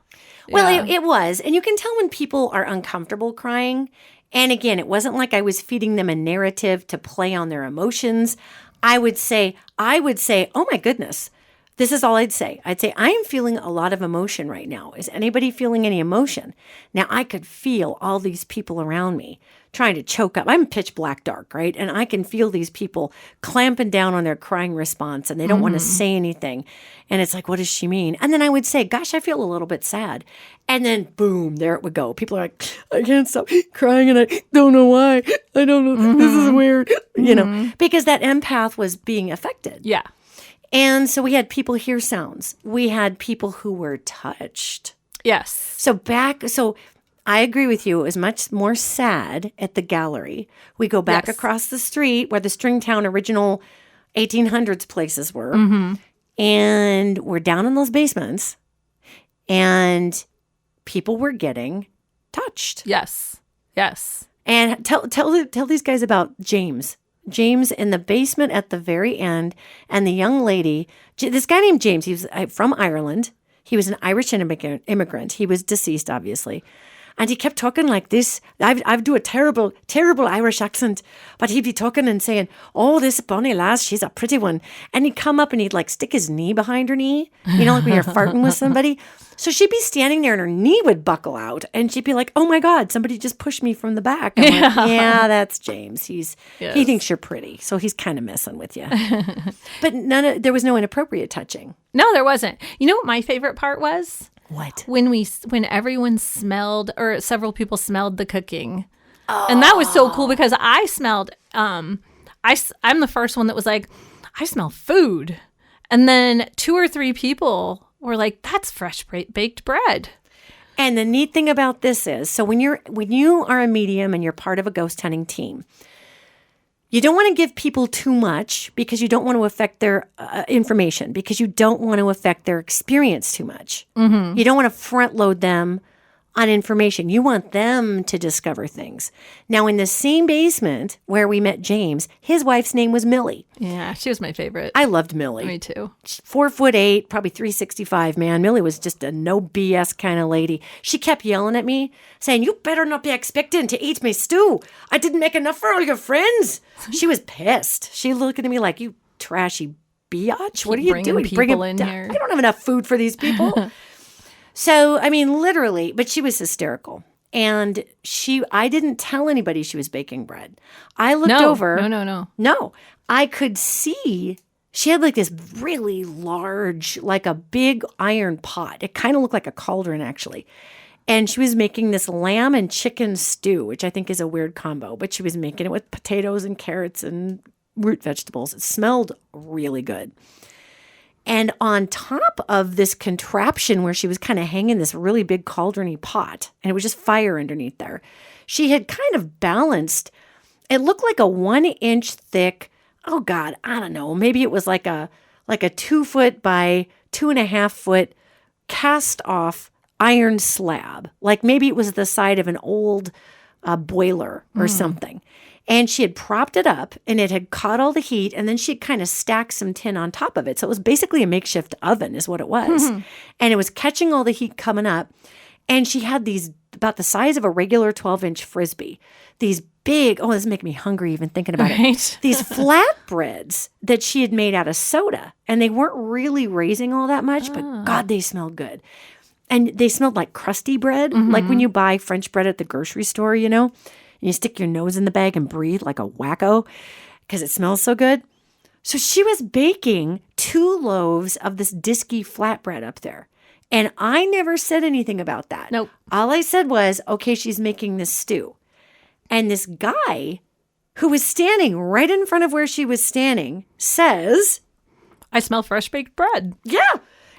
Well, it was. And you can tell when people are uncomfortable crying. And again, it wasn't like I was feeding them a narrative to play on their emotions. I would say, oh my goodness, this is all I'd say. I'd say, I am feeling a lot of emotion right now. Is anybody feeling any emotion? Now, I could feel all these people around me trying to choke up. I'm pitch black dark, right? And I can feel these people clamping down on their crying response, and they don't want to say anything. And it's like, what does she mean? And then I would say, gosh, I feel a little bit sad. And then boom, there it would go. People are like, I can't stop crying and I don't know why. I don't know. This is weird. You know, because that empath was being affected. Yeah. And so we had people hear sounds. We had people who were touched. Yes. So I agree with you. It was much more sad at the gallery. We go back across the street where the Stringtown original 1800s places were. Mm-hmm. And we're down in those basements. And people were getting touched. Yes. Yes. And tell these guys about James. James in the basement at the very end, and the young lady, this guy named James, he was from Ireland. He was an Irish immigrant. He was deceased, obviously. And he kept talking like this. I'd do a terrible, terrible Irish accent, but he'd be talking and saying, oh, this bonny lass, she's a pretty one. And he'd come up and he'd like stick his knee behind her knee, you know, like when you're farting with somebody. So she'd be standing there and her knee would buckle out and she'd be like, oh my God, somebody just pushed me from the back. I'm like, yeah, that's James. He thinks you're pretty. So he's kind of messing with you. But there was no inappropriate touching. No, there wasn't. You know what my favorite part was? What? When everyone smelled, or several people smelled the cooking. Oh. And that was so cool because I smelled, I'm the first one that was like, I smell food. And then 2 or 3 people were like, that's fresh baked bread. And the neat thing about this is, so when you are a medium and you're part of a ghost hunting team, you don't want to give people too much because you don't want to affect their information, because you don't want to affect their experience too much. Mm-hmm. You don't want to front load them on information. You want them to discover things. Now, in the same basement where we met James, his wife's name was Millie. Yeah, she was my favorite. I loved Millie. Me too. 4'8", probably 365, man. Millie was just a no BS kind of lady. She kept yelling at me, saying, you better not be expecting to eat my stew. I didn't make enough for all your friends. She was pissed. She looked at me like, you trashy biatch. What are you doing? People in here. I don't have enough food for these people. So, I mean, literally, but she was hysterical. And I didn't tell anybody she was baking bread. I looked over. No. I could see she had like this really large, like a big iron pot. It kind of looked like a cauldron, actually. And she was making this lamb and chicken stew, which I think is a weird combo. But she was making it with potatoes and carrots and root vegetables. It smelled really good. And on top of this contraption where she was kind of hanging this really big cauldron-y pot, and it was just fire underneath there, she had kind of balanced, it looked like a 1-inch thick, oh God, I don't know, maybe it was like a 2 foot by 2.5 foot cast off iron slab. Like maybe it was the side of an old boiler or something. And she had propped it up and it had caught all the heat. And then she had kind of stacked some tin on top of it. So it was basically a makeshift oven is what it was. And it was catching all the heat coming up. And she had these about the size of a regular 12-inch Frisbee. These big, oh, this is making me hungry even thinking about it. These flatbreads that she had made out of soda. And they weren't really raising all that much, but God, they smelled good. And they smelled like crusty bread, like when you buy French bread at the grocery store, you know? And you stick your nose in the bag and breathe like a wacko because it smells so good. So she was baking 2 loaves of this disky flatbread up there. And I never said anything about that. Nope. All I said was, okay, she's making this stew. And this guy who was standing right in front of where she was standing says, I smell fresh baked bread. Yeah.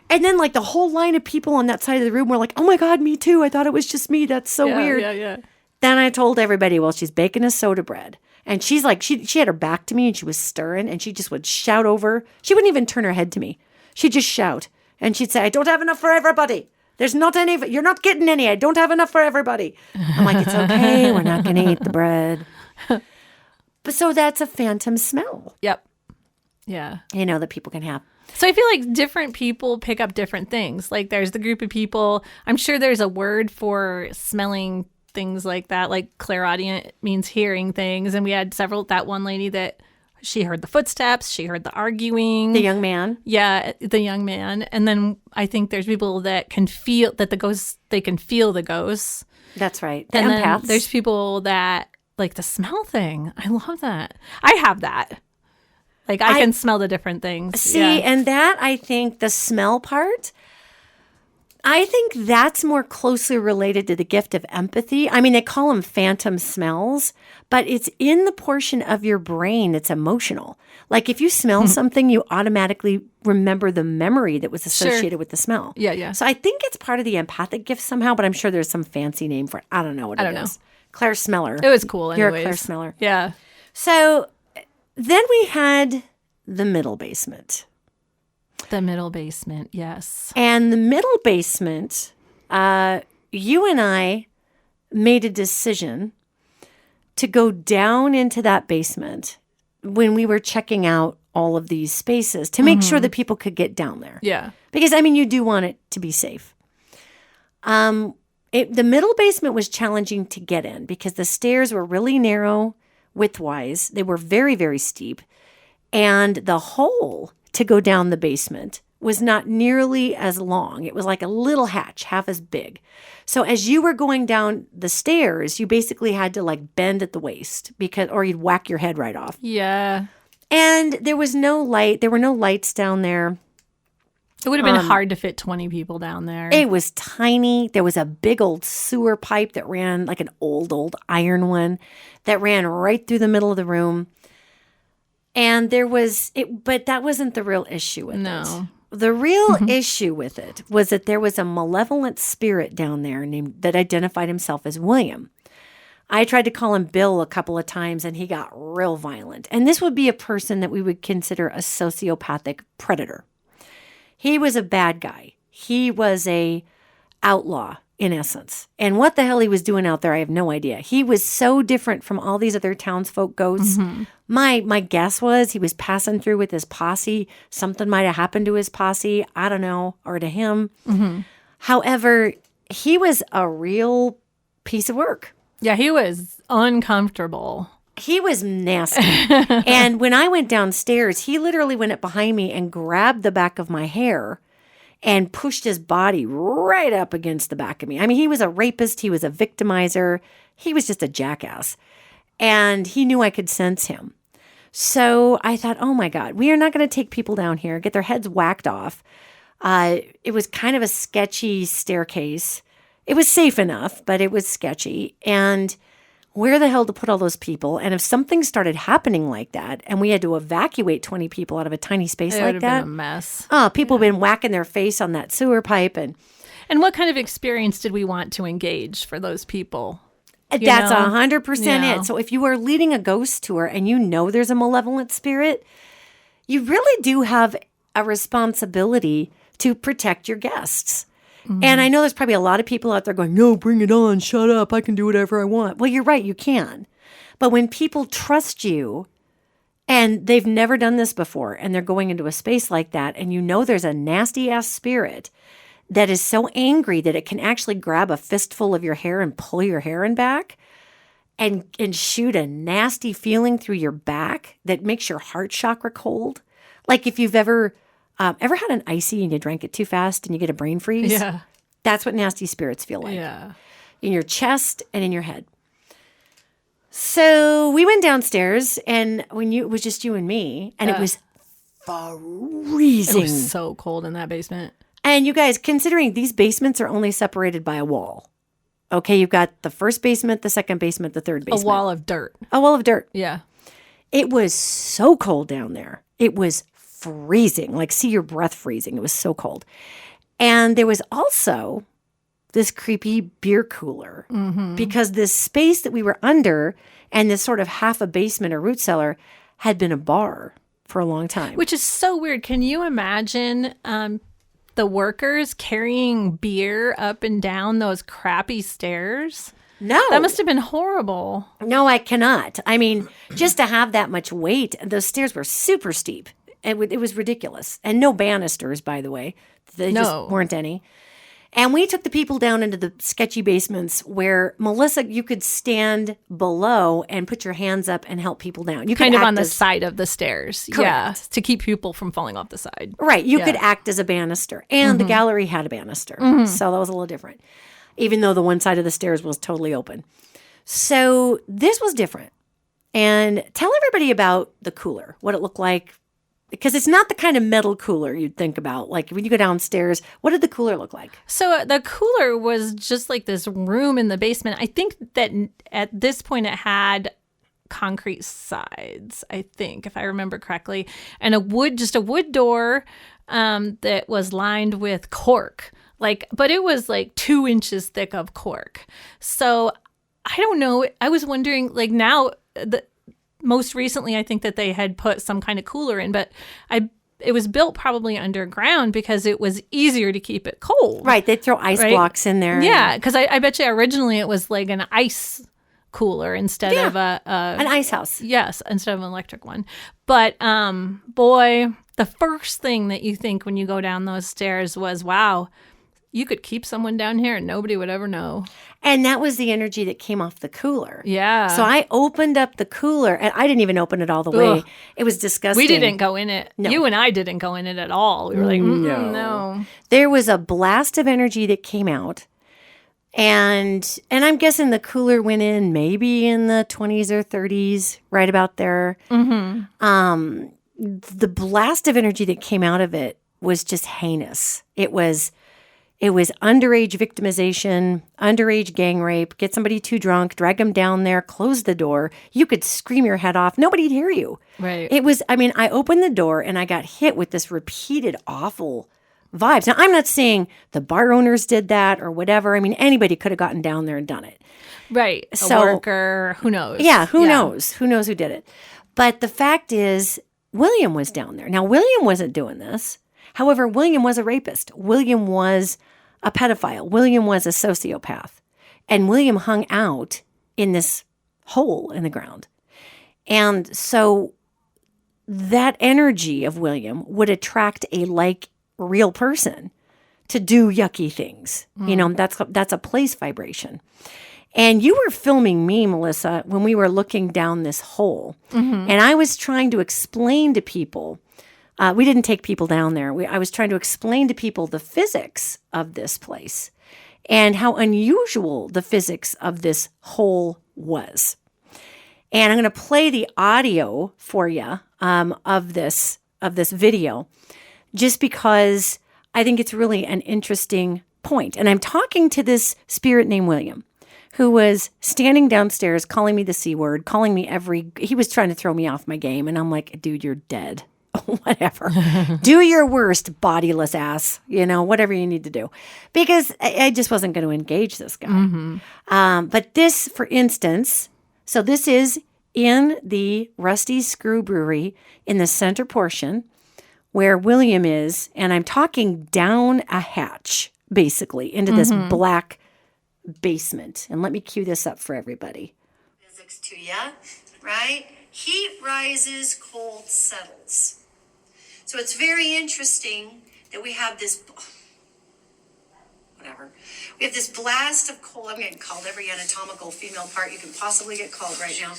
And then like the whole line of people on that side of the room were like, oh my God, me too. I thought it was just me. That's so weird. Yeah. Then I told everybody, well, she's baking a soda bread. And she's like, she had her back to me and she was stirring and she just would shout over. She wouldn't even turn her head to me. She'd just shout. And she'd say, I don't have enough for everybody. There's not any, you're not getting any. I don't have enough for everybody. I'm like, it's okay. We're not going to eat the bread. But so that's a phantom smell. Yep. Yeah. You know, that people can have. So I feel like different people pick up different things. Like there's the group of people, I'm sure there's a word for smelling things like that, like clairaudient means hearing things. And we had that one lady that she heard the footsteps, she heard the arguing. The young man. Yeah, the young man. And then I think there's people that can feel that the ghosts, they can feel the ghosts. That's right. The and empaths. then there's people that like the smell thing. I love that. I have that. Like I can smell the different things. See, and that I think the smell part, I think that's more closely related to the gift of empathy. I mean, they call them phantom smells, but it's in the portion of your brain that's emotional. Like if you smell something, you automatically remember the memory that was associated with the smell. Yeah. So I think it's part of the empathic gift somehow, but I'm sure there's some fancy name for it. I don't know what it is. Claire Smeller. It was cool anyways. You're a Claire Smeller. Yeah. So then we had the middle basement. The middle basement, yes. And the middle basement, you and I made a decision to go down into that basement when we were checking out all of these spaces to make sure that people could get down there. Yeah. Because, I mean, you do want it to be safe. The middle basement was challenging to get in because the stairs were really narrow widthwise. They were very, very steep. And the hole to go down the basement was not nearly as long. It was like a little hatch, half as big. So as you were going down the stairs, you basically had to like bend at the waist or you'd whack your head right off. Yeah. And there was no light. There were no lights down there. It would have been hard to fit 20 people down there. It was tiny. There was a big old sewer pipe that ran like an old iron one that ran right through the middle of the room. And there was but that wasn't the real issue with it. The real issue with it was that there was a malevolent spirit down there that identified himself as William. I tried to call him Bill a couple of times and he got real violent. And this would be a person that we would consider a sociopathic predator. He was a bad guy. He was a outlaw in essence. And what the hell he was doing out there, I have no idea. He was so different from all these other townsfolk ghosts. My guess was he was passing through with his posse. Something might have happened to his posse. I don't know, or to him. However, he was a real piece of work. Yeah, he was uncomfortable. He was nasty. And when I went downstairs, he literally went up behind me and grabbed the back of my hair and pushed his body right up against the back of me. I mean, he was a rapist. He was a victimizer. He was just a jackass. And he knew I could sense him. So I thought, oh my God, we are not going to take people down here, get their heads whacked off. It was kind of a sketchy staircase. It was safe enough, but it was sketchy. And where the hell to put all those people? And if something started happening like that and we had to evacuate 20 people out of a tiny space like that. It would have been a mess. People have been whacking their face on that sewer pipe. And what kind of experience did we want to engage for those people? That's 100% it. So if you are leading a ghost tour and you know there's a malevolent spirit, you really do have a responsibility to protect your guests. And I know there's probably a lot of people out there going, no, bring it on, shut up, I can do whatever I want. Well, you're right, you can. But when people trust you and they've never done this before and they're going into a space like that, and you know there's a nasty ass spirit that is so angry that it can actually grab a fistful of your hair and pull your hair in back and shoot a nasty feeling through your back that makes your heart chakra cold. Like if you've ever had an icy and you drank it too fast and you get a brain freeze. Yeah. That's what nasty spirits feel like. Yeah. In your chest and in your head. So we went downstairs, and it was just you and me, and it was freezing. It was so cold in that basement. And you guys, considering these basements are only separated by a wall. Okay, you've got the first basement, the second basement, the third basement. A wall of dirt. A wall of dirt. Yeah. It was so cold down there. It was freezing, like see your breath freezing. It was so cold. And there was also this creepy beer cooler because this space that we were under and this sort of half a basement or root cellar had been a bar for a long time. Which is so weird. Can you imagine the workers carrying beer up and down those crappy stairs? No. That must have been horrible. No, I cannot. I mean, just to have that much weight, those stairs were super steep. It was ridiculous. And no banisters, by the way. There just weren't any. And we took the people down into the sketchy basements where, Melissa, you could stand below and put your hands up and help people down. You kind of on the side of the stairs. Correct. Yeah, to keep people from falling off the side. Right. You could act as a banister. And the gallery had a banister. So that was a little different, even though the one side of the stairs was totally open. So this was different. And tell everybody about the cooler, what it looked like. Because it's not the kind of metal cooler you'd think about. Like when you go downstairs, what did the cooler look like? So the cooler was just like this room in the basement. I think that at this point it had concrete sides, I think, if I remember correctly, and a wood door that was lined with cork. But it was like 2 inches thick of cork. So I don't know. I was wondering, like now most recently, I think that they had put some kind of cooler in, but it was built probably underground because it was easier to keep it cold. Right. They'd throw ice blocks in there. Yeah, because I bet you originally it was like an ice cooler instead of an ice house. Yes, instead of an electric one. But boy, the first thing that you think when you go down those stairs was, wow, you could keep someone down here and nobody would ever know. And that was the energy that came off the cooler. Yeah. So I opened up the cooler, and I didn't even open it all the way. It was disgusting. We didn't go in it. No. You and I didn't go in it at all. We were like, no. There was a blast of energy that came out. And I'm guessing the cooler went in maybe in the 20s or 30s, right about there. The blast of energy that came out of it was just heinous. It was underage victimization, underage gang rape, get somebody too drunk, drag them down there, close the door. You could scream your head off. Nobody'd hear you. Right. I opened the door and I got hit with this repeated awful vibes. Now, I'm not saying the bar owners did that or whatever. I mean, anybody could have gotten down there and done it. Right. A worker, who knows? Yeah, who knows? Who knows who did it? But the fact is, William was down there. Now, William wasn't doing this. However, William was a rapist. William was a pedophile. William was a sociopath. And William hung out in this hole in the ground. And so that energy of William would attract a real person to do yucky things. You know, that's a place vibration. And you were filming me, Melissa, when we were looking down this hole. And I was trying to explain to people. We didn't take people down there. I was trying to explain to people the physics of this place and how unusual the physics of this hole was. And I'm going to play the audio for you of this video just because I think it's really an interesting point. And I'm talking to this spirit named William, who was standing downstairs calling me the C word, calling me he was trying to throw me off my game. And I'm like, dude, you're dead. Whatever. Do your worst, bodiless ass, whatever you need to do. Because I just wasn't going to engage this guy. But this, for instance, so this is in the Rusty Screw Brewery in the center portion where William is. And I'm talking down a hatch, basically, into this black basement. And let me cue this up for everybody. physics to you, right? Heat rises, cold settles. So it's very interesting that we have this, we have this blast of cold. I'm getting called every anatomical female part you can possibly get called right now.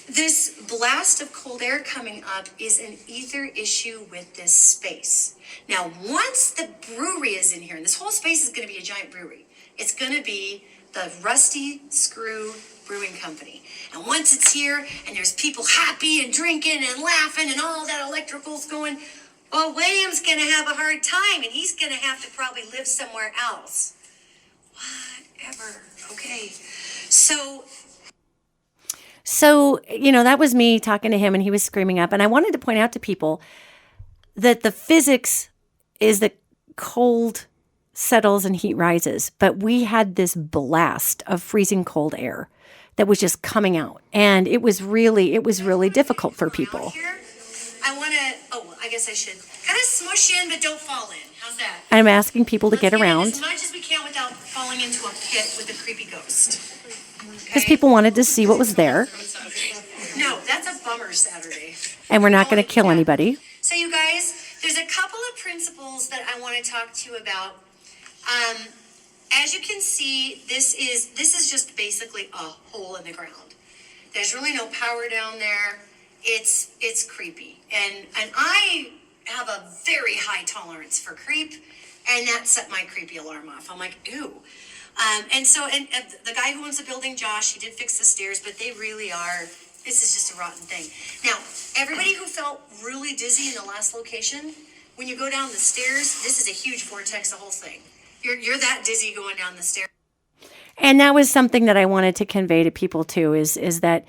This blast of cold air coming up is an ether issue with this space. Now, once the brewery is in here, and this whole space is going to be a giant brewery, it's going to be the Rusty Screw Brewing Company. And once it's here and there's people happy and drinking and laughing and all that electrical's going, well, William's going to have a hard time and he's going to have to probably live somewhere else. Whatever. Okay. So, that was me talking to him and he was screaming up. And I wanted to point out to people that the physics is that cold settles and heat rises. But we had this blast of freezing cold air that was just coming out. And it was really difficult for people. I guess I should kind of smush in, but don't fall in. How's that? I'm asking people to get around. As much as we can without falling into a pit with a creepy ghost. Because people wanted to see what was there. No, that's a bummer Saturday. And we're not going to kill anybody. So you guys, there's a couple of principles that I want to talk to you about. As you can see, this is just basically a hole in the ground. There's really no power down there. It's creepy. And I have a very high tolerance for creep, and that set my creepy alarm off. I'm like, ew. And the guy who owns the building, Josh, he did fix the stairs, but they really are, this is just a rotten thing. Now, everybody who felt really dizzy in the last location, when you go down the stairs, this is a huge vortex, the whole thing. You're that dizzy going down the stairs. And that was something that I wanted to convey to people too, is that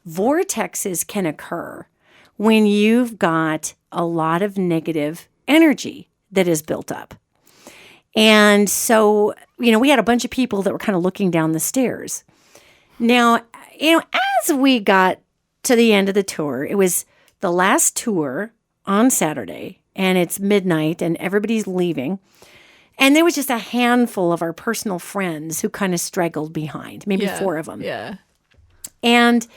vortexes can occur when you've got a lot of negative energy that is built up. And so, we had a bunch of people that were kind of looking down the stairs. Now, as we got to the end of the tour, it was the last tour on Saturday, and it's midnight, and everybody's leaving. And there was just a handful of our personal friends who kind of straggled behind, maybe 4 of them. Yeah. And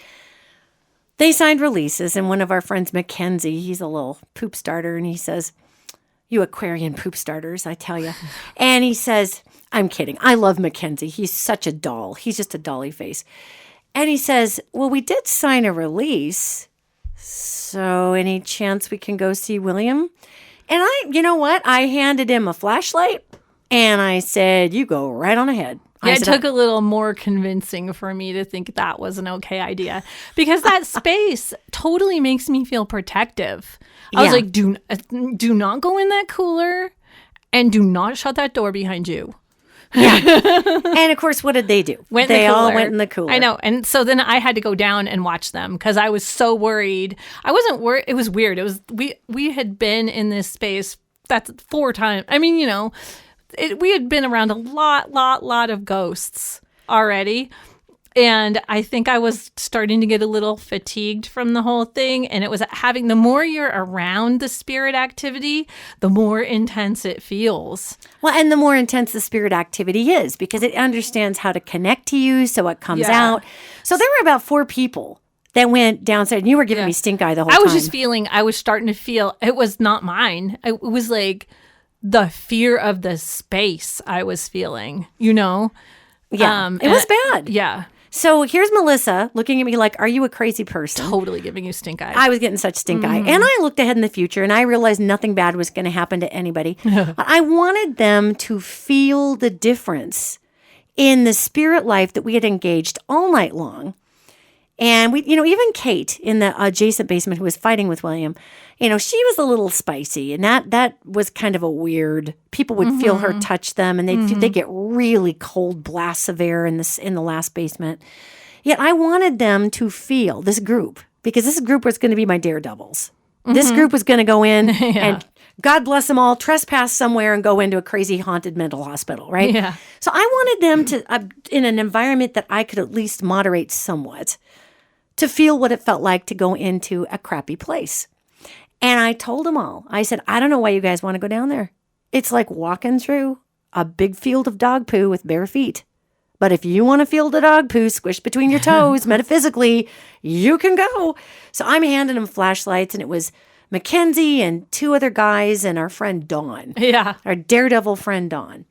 they signed releases, and one of our friends, Mackenzie, he's a little poop starter, and he says, "You Aquarian poop starters, I tell you." And he says, I'm kidding. I love Mackenzie. He's such a doll. He's just a dolly face. And he says, "Well, we did sign a release. So any chance we can go see William?" And you know what? I handed him a flashlight and I said, "You go right on ahead." Yeah, it took a little more convincing for me to think that was an okay idea, because that space totally makes me feel protective. I was like, do not go in that cooler and do not shut that door behind you. Yeah. And of course, what did they do? They all went in the cooler. I know. And so then I had to go down and watch them because I was so worried. I wasn't worried. It was weird. It was we had been in this space that's 4 times. I mean, we had been around a lot of ghosts already. And I think I was starting to get a little fatigued from the whole thing. And it was the more you're around the spirit activity, the more intense it feels. Well, and the more intense the spirit activity is, because it understands how to connect to you, so it comes out. So there were about 4 people that went downstairs, and you were giving me stink eye the whole time. I was starting to feel, it was not mine. It was like the fear of the space I was feeling, Yeah. It was bad. Yeah. So here's Melissa looking at me like, "Are you a crazy person?" Totally giving you stink eye. I was getting such stink eye. And I looked ahead in the future and I realized nothing bad was going to happen to anybody. But I wanted them to feel the difference in the spirit life that we had engaged all night long. And we, even Kate in the adjacent basement who was fighting with William, she was a little spicy, and that was kind of a weird. People would feel her touch them, and they get really cold blasts of air in the last basement. Yet I wanted them to feel this group, because this group was going to be my daredevils. This group was going to go in and, God bless them all, trespass somewhere and go into a crazy haunted mental hospital, right? Yeah. So I wanted them to, in an environment that I could at least moderate somewhat, to feel what it felt like to go into a crappy place. And I told them all, I said, "I don't know why you guys want to go down there. It's like walking through a big field of dog poo with bare feet. But if you want to feel the dog poo squished between your toes, metaphysically, you can go. So I'm handing them flashlights, and it was Mackenzie and 2 other guys and our friend Dawn. Yeah. Our daredevil friend Dawn.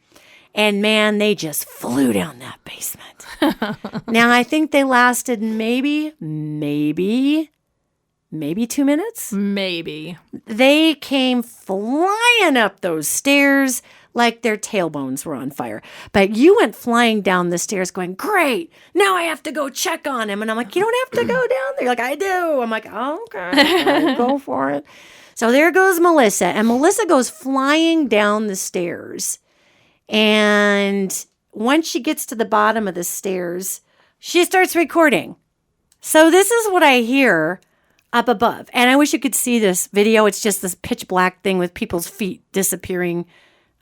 And man, they just flew down that basement. Now, I think they lasted maybe 2 minutes. Maybe. They came flying up those stairs like their tailbones were on fire. But you went flying down the stairs going, great, now I have to go check on him. And I'm like, you don't have to go down there. You're like, I do. I'm like, oh, okay, go for it. So there goes Melissa. And Melissa goes flying down the stairs. And once she gets to the bottom of the stairs, she starts recording. So this is what I hear up above. And I wish you could see this video. It's just this pitch black thing with people's feet disappearing.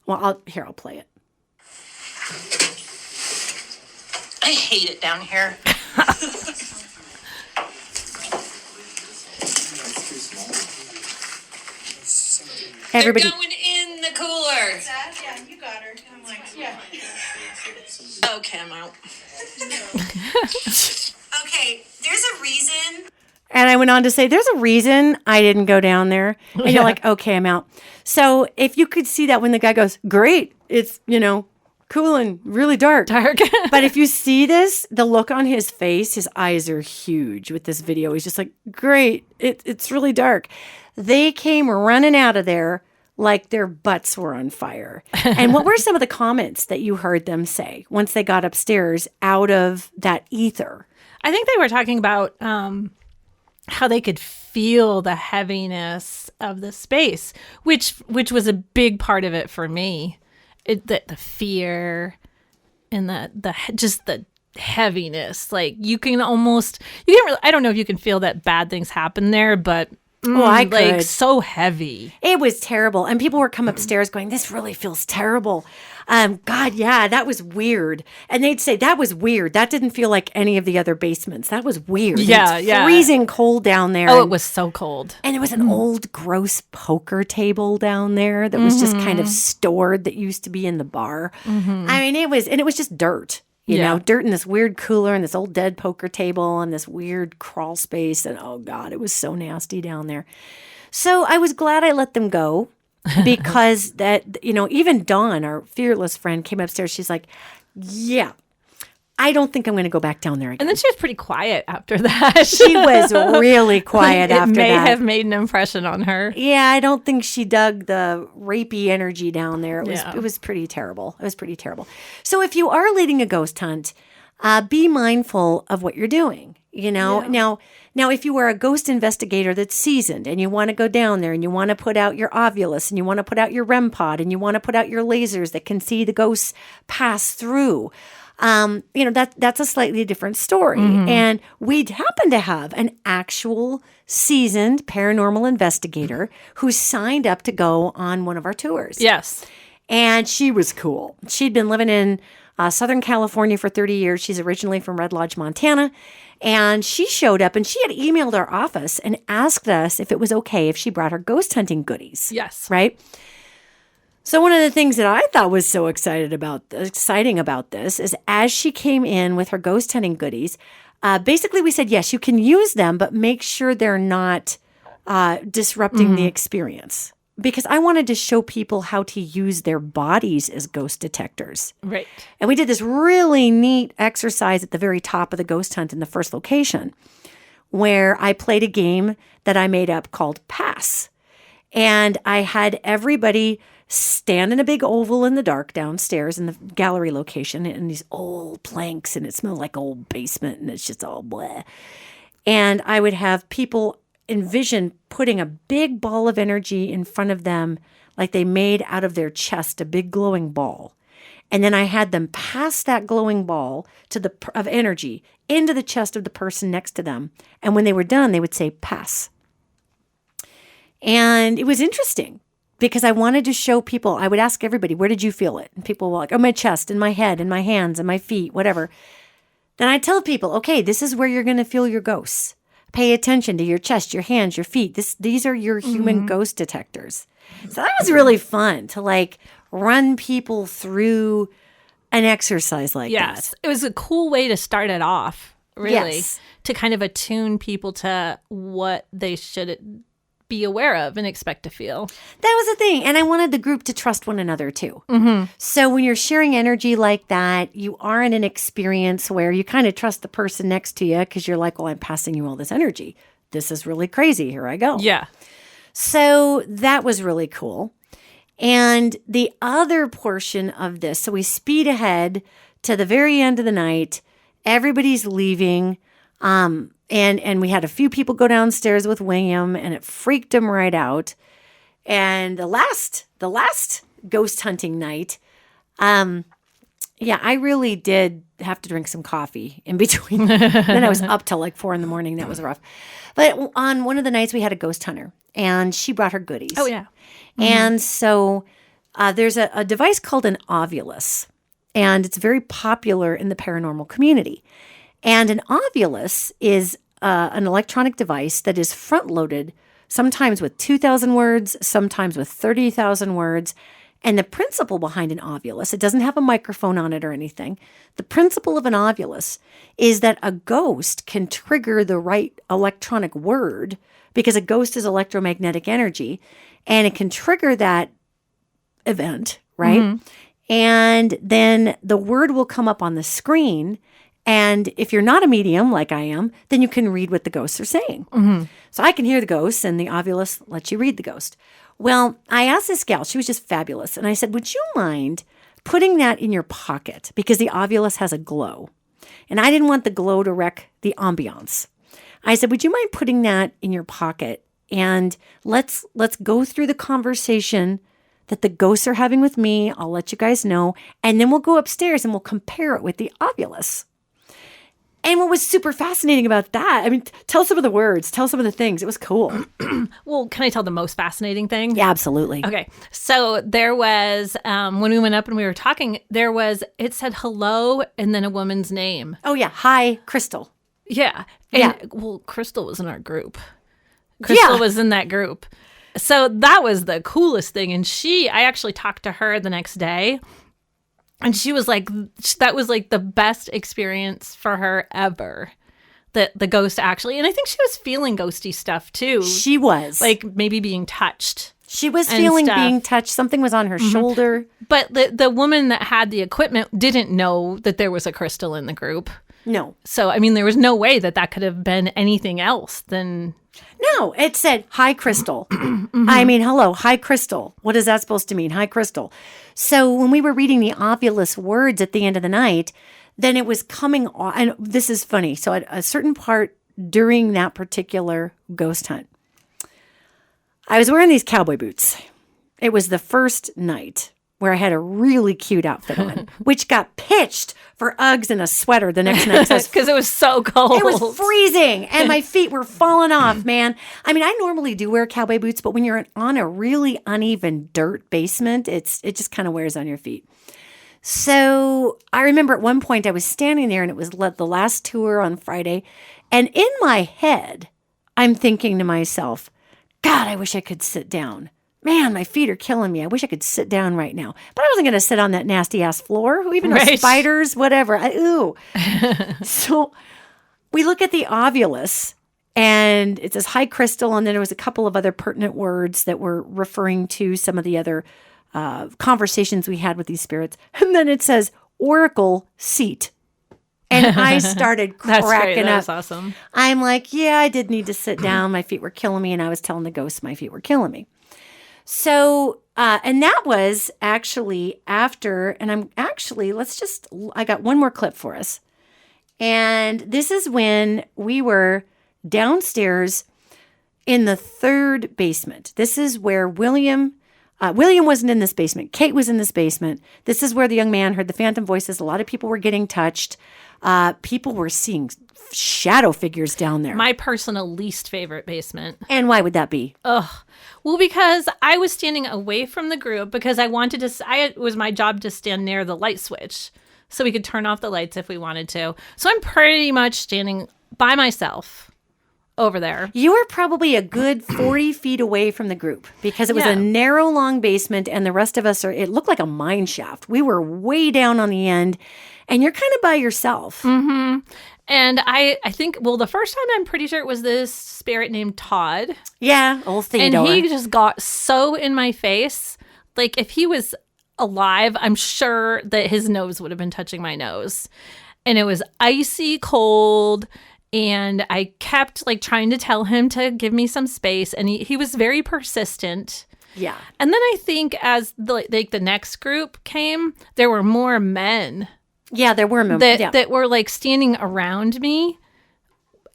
Well, I'll play it. I hate it down here. Everybody. They're going in the cooler. Yeah, you got her. I'm like, yeah. Okay, I'm out. Okay, there's a reason. And I went on to say, there's a reason I didn't go down there. And you're like, okay, I'm out. So if you could see that when the guy goes, great, it's, cool and really dark. But if you see this, the look on his face, his eyes are huge with this video. He's just like, great, it's really dark. They came running out of there like their butts were on fire. And what were some of the comments that you heard them say once they got upstairs out of that ether? I think they were talking about how they could feel the heaviness of the space, which was a big part of it for me. The fear and the heaviness. Like you can't really, I don't know if you can feel that bad things happen there, but I could. like so heavy. It was terrible. And people were come upstairs going, this really feels terrible. God, yeah, that was weird. And they'd say, that was weird. That didn't feel like any of the other basements. That was weird. Yeah, it's yeah. freezing cold down there. Oh, it was so cold. And there was an old, gross poker table down there that was just kind of stored that used to be in the bar. I mean, it was just dirt. You know, dirt in this weird cooler and this old dead poker table and this weird crawl space. And oh, God, it was so nasty down there. So I was glad I let them go because even Dawn, our fearless friend, came upstairs. She's like, yeah, I don't think I'm going to go back down there again. And then she was pretty quiet after that. She was really quiet after that. It may have made an impression on her. Yeah, I don't think she dug the rapey energy down there. It was pretty terrible. It was pretty terrible. So if you are leading a ghost hunt, be mindful of what you're doing. Now, if you are a ghost investigator that's seasoned and you want to go down there and you want to put out your Ovilus and you want to put out your REM pod and you want to put out your lasers that can see the ghosts pass through, that's a slightly different story. And we happen to have an actual seasoned paranormal investigator who signed up to go on one of our tours. Yes. And she was cool. She'd been living in Southern California for 30 years. She's originally from Red Lodge, Montana. And she showed up and she had emailed our office and asked us if it was okay if she brought her ghost hunting goodies. Yes. Right? So one of the things that I thought was so exciting about this is as she came in with her ghost hunting goodies, basically we said, yes, you can use them, but make sure they're not disrupting the experience. Because I wanted to show people how to use their bodies as ghost detectors. Right. And we did this really neat exercise at the very top of the ghost hunt in the first location where I played a game that I made up called Pass. And I had everybody stand in a big oval in the dark downstairs in the gallery location in these old planks, and it smelled like old basement, and it's just all bleh. And I would have people envision putting a big ball of energy in front of them like they made out of their chest, a big glowing ball. And then I had them pass that glowing ball of energy into the chest of the person next to them. And when they were done, they would say, pass. And it was interesting because I wanted to show people, I would ask everybody, where did you feel it? And people were like, oh, my chest, in my head, in my hands, in my feet, whatever. Then I tell people, okay, this is where you're going to feel your ghosts. Pay attention to your chest, your hands, your feet. These are your human ghost detectors. So that was really fun to run people through an exercise like Yes. this. It was a cool way to start it off, really, Yes. to kind of attune people to what they should be aware of and expect to feel. That was the thing. And I wanted the group to trust one another too. Mm-hmm. So when you're sharing energy like that, you are in an experience where you kind of trust the person next to you because you're like, well, I'm passing you all this energy. This is really crazy. Here I go. Yeah. So that was really cool. And the other portion of this, so we speed ahead to the very end of the night. Everybody's leaving. And we had a few people go downstairs with William, and it freaked him right out. And the last ghost hunting night, I really did have to drink some coffee in between. Then I was up till like 4 a.m. That was rough. But on one of the nights, we had a ghost hunter, and she brought her goodies. Oh, yeah. And so there's a device called an ovulus, and it's very popular in the paranormal community. And an ovulus is an electronic device that is front-loaded, sometimes with 2,000 words, sometimes with 30,000 words. And the principle behind an ovulus, it doesn't have a microphone on it or anything. The principle of an ovulus is that a ghost can trigger the right electronic word, because a ghost is electromagnetic energy, and it can trigger that event, right? Mm-hmm. And then the word will come up on the screen. And if you're not a medium like I am, then you can read what the ghosts are saying. Mm-hmm. So I can hear the ghosts, and the ovulus lets you read the ghost. Well, I asked this gal, she was just fabulous. And I said, would you mind putting that in your pocket? Because the ovulus has a glow. And I didn't want the glow to wreck the ambiance. I said, would you mind putting that in your pocket? And let's go through the conversation that the ghosts are having with me. I'll let you guys know. And then we'll go upstairs and we'll compare it with the ovulus. And what was super fascinating about that, I mean, tell some of the words, tell some of the things. It was cool. Well, can I tell the most fascinating thing? Yeah, absolutely. Okay. So there was, when we went up and we were talking, it said hello and then a woman's name. Oh, yeah. Hi, Crystal. Yeah. And, well, Crystal was in our group. Crystal was in that group. So that was the coolest thing. And I actually talked to her the next day. And she was like, that was like the best experience for her ever. The ghost actually. And I think she was feeling ghosty stuff too. She was. Like maybe being touched. She was feeling being touched. Something was on her shoulder. But the woman that had the equipment didn't know that there was a crystal in the group. No. So, I mean, there was no way that could have been anything else than... No, it said, hi, Crystal. I mean, hello, hi, Crystal. What is that supposed to mean? Hi, Crystal. So when we were reading the ovulus words at the end of the night, then it was coming on. And this is funny. So at a certain part during that particular ghost hunt, I was wearing these cowboy boots. It was the first night where I had a really cute outfit on, which got pitched for Uggs and a sweater the next night. Because it was so cold. It was freezing, and my feet were falling off, man. I mean, I normally do wear cowboy boots, but when you're on a really uneven dirt basement, it just kind of wears on your feet. So I remember at one point I was standing there, and it was the last tour on Friday, and in my head, I'm thinking to myself, God, I wish I could sit down. Man, my feet are killing me. I wish I could sit down right now. But I wasn't going to sit on that nasty-ass floor. Who even knows? Spiders, whatever. Ooh. So we look at the ovulus, and it says, hi, Crystal. And then there was a couple of other pertinent words that were referring to some of the other conversations we had with these spirits. And then it says, oracle seat. And I started cracking up. That's awesome. I'm like, yeah, I did need to sit down. My feet were killing me. And I was telling the ghosts my feet were killing me. So, and that was actually after, and I got one more clip for us. And this is when we were downstairs in the third basement. This is where William wasn't in this basement. Kate was in this basement. This is where the young man heard the phantom voices. A lot of people were getting touched. People were seeing shadow figures down there. My personal least favorite basement. And why would that be? Well, because I was standing away from the group because it was my job to stand near the light switch so we could turn off the lights if we wanted to. So I'm pretty much standing by myself over there. You were probably a good 40 feet away from the group because it was Yeah. a narrow, long basement, and the rest of us it looked like a mine shaft. We were way down on the end, and you're kind of by yourself. Mm-hmm. And I think, well, the first time I'm pretty sure it was this spirit named Todd. Yeah, old Theodore. And he just got so in my face. Like, if he was alive, I'm sure that his nose would have been touching my nose. And it was icy cold. And I kept, like, trying to tell him to give me some space. And he was very persistent. Yeah. And then I think as the next group came, there were more men. Yeah, there were moments that were like standing around me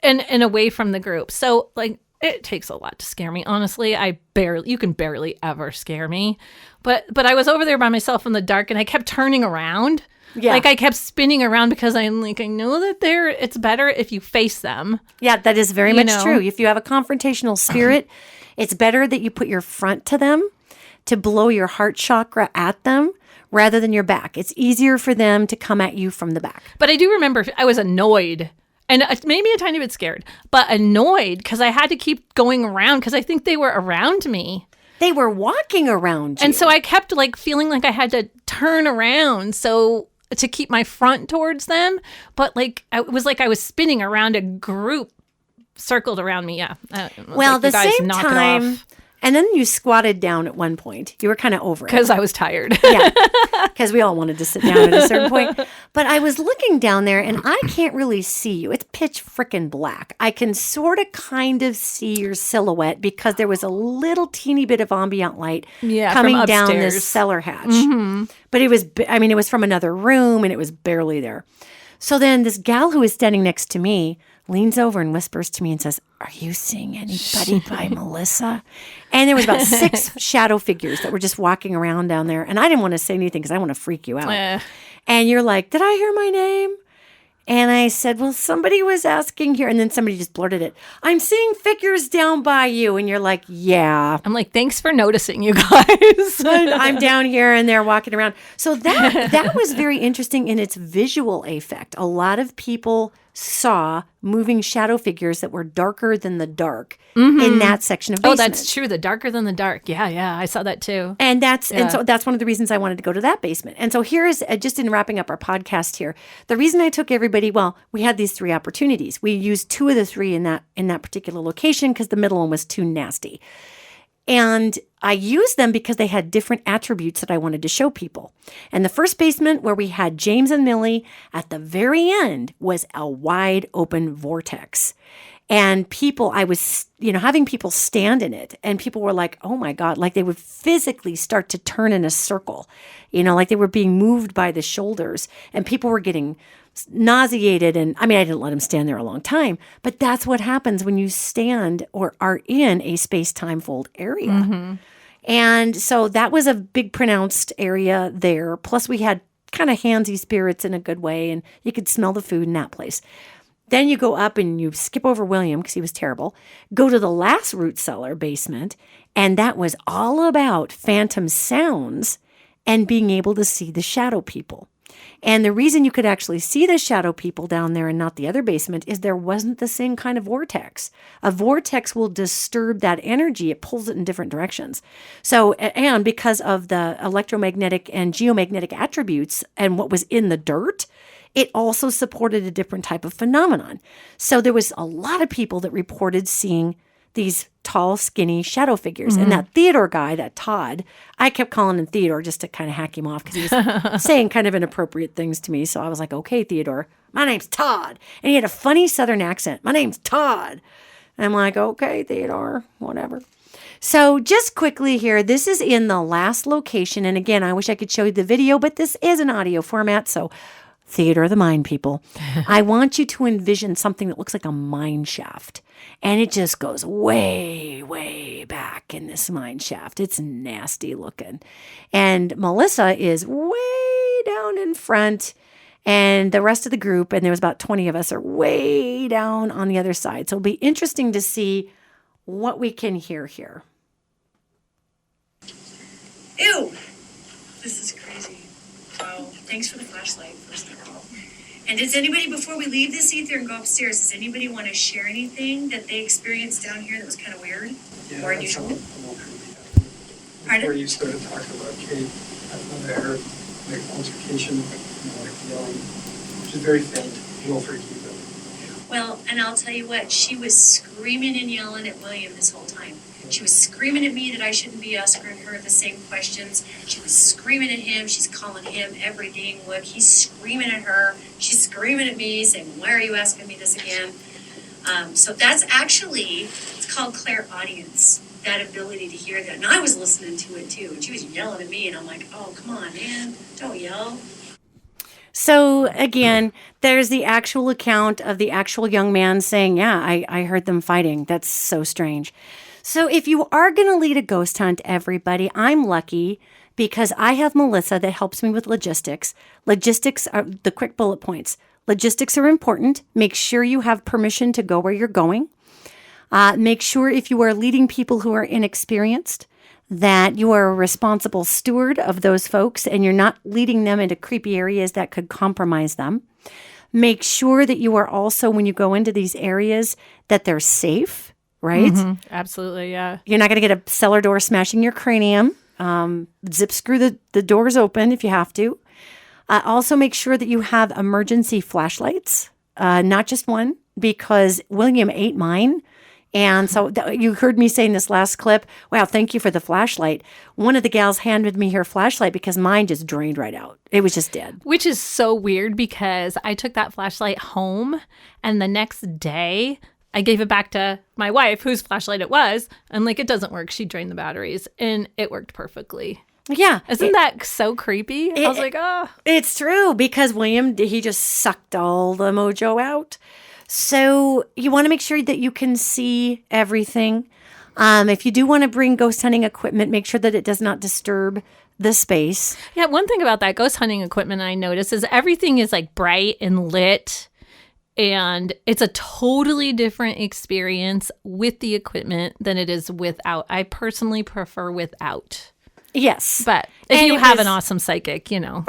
and away from the group. So like it takes a lot to scare me. Honestly, you can barely ever scare me. But I was over there by myself in the dark and I kept turning around. Yeah. Like I kept spinning around because I'm like, I know that it's better if you face them. Yeah, that is very much true. If you have a confrontational spirit, it's better that you put your front to them to blow your heart chakra at them rather than your back. It's easier for them to come at you from the back. But I do remember I was annoyed and maybe a tiny bit scared, but annoyed because I had to keep going around because I think they were around me. They were walking around you. And so I kept like feeling like I had to turn around to keep my front towards them. But like it was like I was spinning around a group circled around me. Yeah. Well, the same time. And then you squatted down at one point. You were kind of over it. Because I was tired. Yeah, because we all wanted to sit down at a certain point. But I was looking down there, and I can't really see you. It's pitch frickin' black. I can sort of kind of see your silhouette because there was a little teeny bit of ambient light coming down this cellar hatch. Mm-hmm. But it was from another room, and it was barely there. So then this gal who was standing next to me leans over and whispers to me and says, "Are you seeing anybody by Melissa?" And there was about 6 shadow figures that were just walking around down there. And I didn't want to say anything because I want to freak you out. And you're like, "Did I hear my name?" And I said, "Well, somebody was asking here." And then somebody just blurted it. "I'm seeing figures down by you." And you're like, "Yeah." I'm like, "Thanks for noticing, you guys." I'm down here and they're walking around. So that was very interesting in its visual effect. A lot of people saw moving shadow figures that were darker than the dark in that section of basement. Oh, that's true. The darker than the dark. Yeah. I saw that too. And so that's one of the reasons I wanted to go to that basement. And so here is just in wrapping up our podcast here, the reason I took everybody, we had these 3 opportunities. We used 2 of the 3 in that particular location because the middle one was too nasty. And I used them because they had different attributes that I wanted to show people. And the first basement where we had James and Millie, at the very end was a wide open vortex. And I was, having people stand in it. And people were like, "Oh my God," like they would physically start to turn in a circle, like they were being moved by the shoulders. And people were getting nauseated. And I didn't let them stand there a long time, but that's what happens when you stand or are in a space-time fold area. Mm-hmm. And so that was a big pronounced area there. Plus we had kind of handsy spirits in a good way, and you could smell the food in that place. Then you go up and you skip over William because he was terrible. Go to the last root cellar basement, and that was all about phantom sounds and being able to see the shadow people. And the reason you could actually see the shadow people down there and not the other basement is there wasn't the same kind of vortex. A vortex will disturb that energy. It pulls it in different directions. So, and because of the electromagnetic and geomagnetic attributes and what was in the dirt, it also supported a different type of phenomenon. So there was a lot of people that reported seeing these tall, skinny shadow figures. Mm-hmm. And that Theodore guy, that Todd, I kept calling him Theodore just to kind of hack him off because he was saying kind of inappropriate things to me. So I was like, "Okay, Theodore, my name's Todd." And he had a funny Southern accent. "My name's Todd." And I'm like, "Okay, Theodore, whatever." So just quickly here, this is in the last location. And again, I wish I could show you the video, but this is an audio format. So Theater of the Mind, people. I want you to envision something that looks like a mine shaft. And it just goes way, way back in this mine shaft. It's nasty looking. And Melissa is way down in front. And the rest of the group, and there was about 20 of us, are way down on the other side. So it'll be interesting to see what we can hear here. Ew! This is crazy. Wow. Thanks for the flashlight, first of all. And does anybody, before we leave this ether and go upstairs, does anybody want to share anything that they experienced down here that was kind of weird or unusual? Before you started talking about Kate, I heard like altercation, like yelling, which is very faint, real freaky. Well, and I'll tell you what, she was screaming and yelling at William this whole time. She was screaming at me that I shouldn't be asking her the same questions. She was screaming at him. She's calling him every dang look. He's screaming at her. She's screaming at me, saying, why are you asking me this again? So that's actually, it's called clairaudience, that ability to hear that. And I was listening to it too. And she was yelling at me, and I'm like, oh, come on, man, don't yell. So again, there's the actual account of the actual young man saying, yeah, I heard them fighting. That's so strange. So if you are going to lead a ghost hunt, everybody, I'm lucky because I have Melissa that helps me with logistics. Logistics are the quick bullet points. Logistics are important. Make sure you have permission to go where you're going. Make sure if you are leading people who are inexperienced, that you are a responsible steward of those folks and you're not leading them into creepy areas that could compromise them. Make sure that you are also, when you go into these areas, that they're safe, right? Mm-hmm. Absolutely, yeah. You're not going to get a cellar door smashing your cranium. Zip screw the doors open if you have to. Also make sure that you have emergency flashlights, not just one, because William ate mine. And so you heard me say in this last clip, wow, thank you for the flashlight. One of the gals handed me her flashlight because mine just drained right out. It was just dead. Which is so weird because I took that flashlight home and the next day I gave it back to my wife, whose flashlight it was. And like, it doesn't work. She drained the batteries and it worked perfectly. Yeah. Isn't that so creepy? I was like, oh. It's true because William, he just sucked all the mojo out. So you want to make sure that you can see everything. If you do want to bring ghost hunting equipment, make sure that it does not disturb the space. Yeah, one thing about that ghost hunting equipment I noticed is everything is like bright and lit. And it's a totally different experience with the equipment than it is without. I personally prefer without. Yes. But if you have an awesome psychic, you know.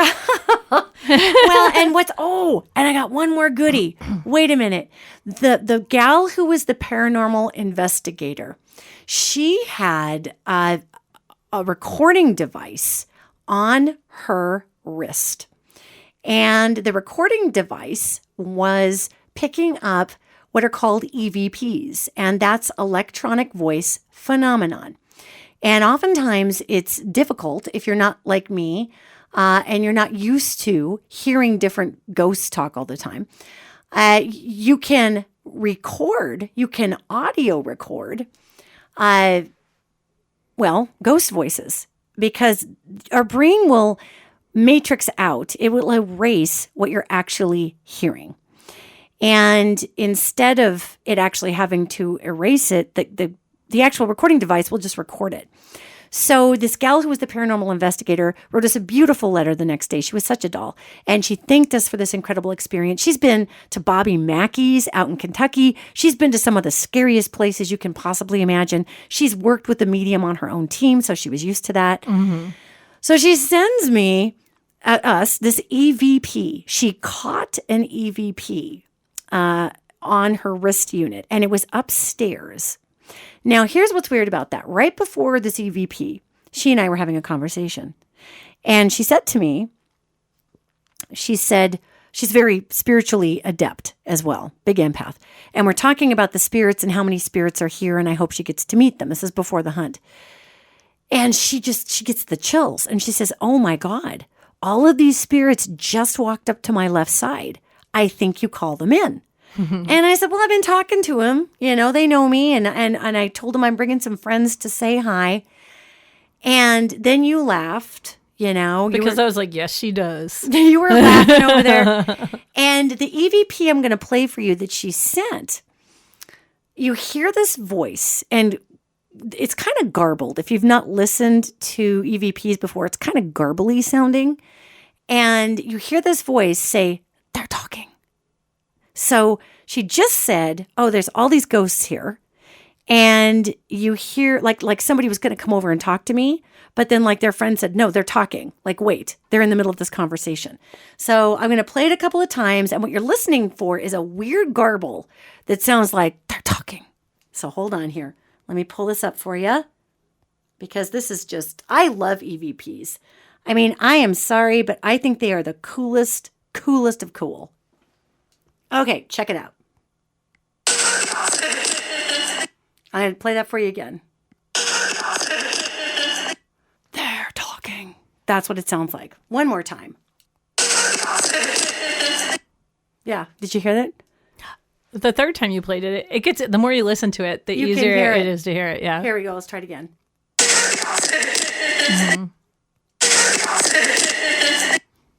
Well, and I got one more goodie. Wait a minute. The gal who was the paranormal investigator, she had a recording device on her wrist. And the recording device was picking up what are called EVPs, and that's electronic voice phenomenon. And oftentimes it's difficult if you're not like me and you're not used to hearing different ghosts talk all the time. You can record, you can audio record, ghost voices, because our brain will matrix out. It will erase what you're actually hearing. And instead of it actually having to erase it, the actual recording device will just record it. So this gal who was the paranormal investigator wrote us a beautiful letter the next day. She was such a doll. And she thanked us for this incredible experience. She's been to Bobby Mackey's out in Kentucky. She's been to some of the scariest places you can possibly imagine. She's worked with the medium on her own team, so she was used to that. Mm-hmm. So she sends me, us, this EVP. She caught an EVP on her wrist unit, and it was upstairs. Now, here's what's weird about that. Right before this EVP, she and I were having a conversation. And she said to me, she said, she's very spiritually adept as well, big empath. And we're talking about the spirits and how many spirits are here, and I hope she gets to meet them. This is before the hunt. And she gets the chills. And she says, oh my God, all of these spirits just walked up to my left side. I think you call them in. And I said, well, I've been talking to him. You know, they know me. And I told him I'm bringing some friends to say hi. And then you laughed, you know. Because I was like, yes, she does. You were laughing over there. And the EVP I'm going to play for you that she sent, you hear this voice. And it's kind of garbled. If you've not listened to EVPs before, it's kind of garbly sounding. And you hear this voice say, they're talking. So she just said, oh, there's all these ghosts here. And you hear like somebody was going to come over and talk to me, But then like their friend said, no, they're talking. Like, wait, they're in the middle of this conversation. So I'm going to play it a couple of times. And what you're listening for is a weird garble that sounds like they're talking. So hold on here. Let me pull this up for you because this is just, I love EVPs. I mean, I am sorry, but I think they are the coolest of cool. Okay, check it out. I'm going to play that for you again. They're talking. That's what it sounds like. One more time. Yeah. Did you hear that? The third time you played it, it gets, the more you listen to it, the You can easier hear it it. is to hear it. Yeah. Here we go. Let's try it again.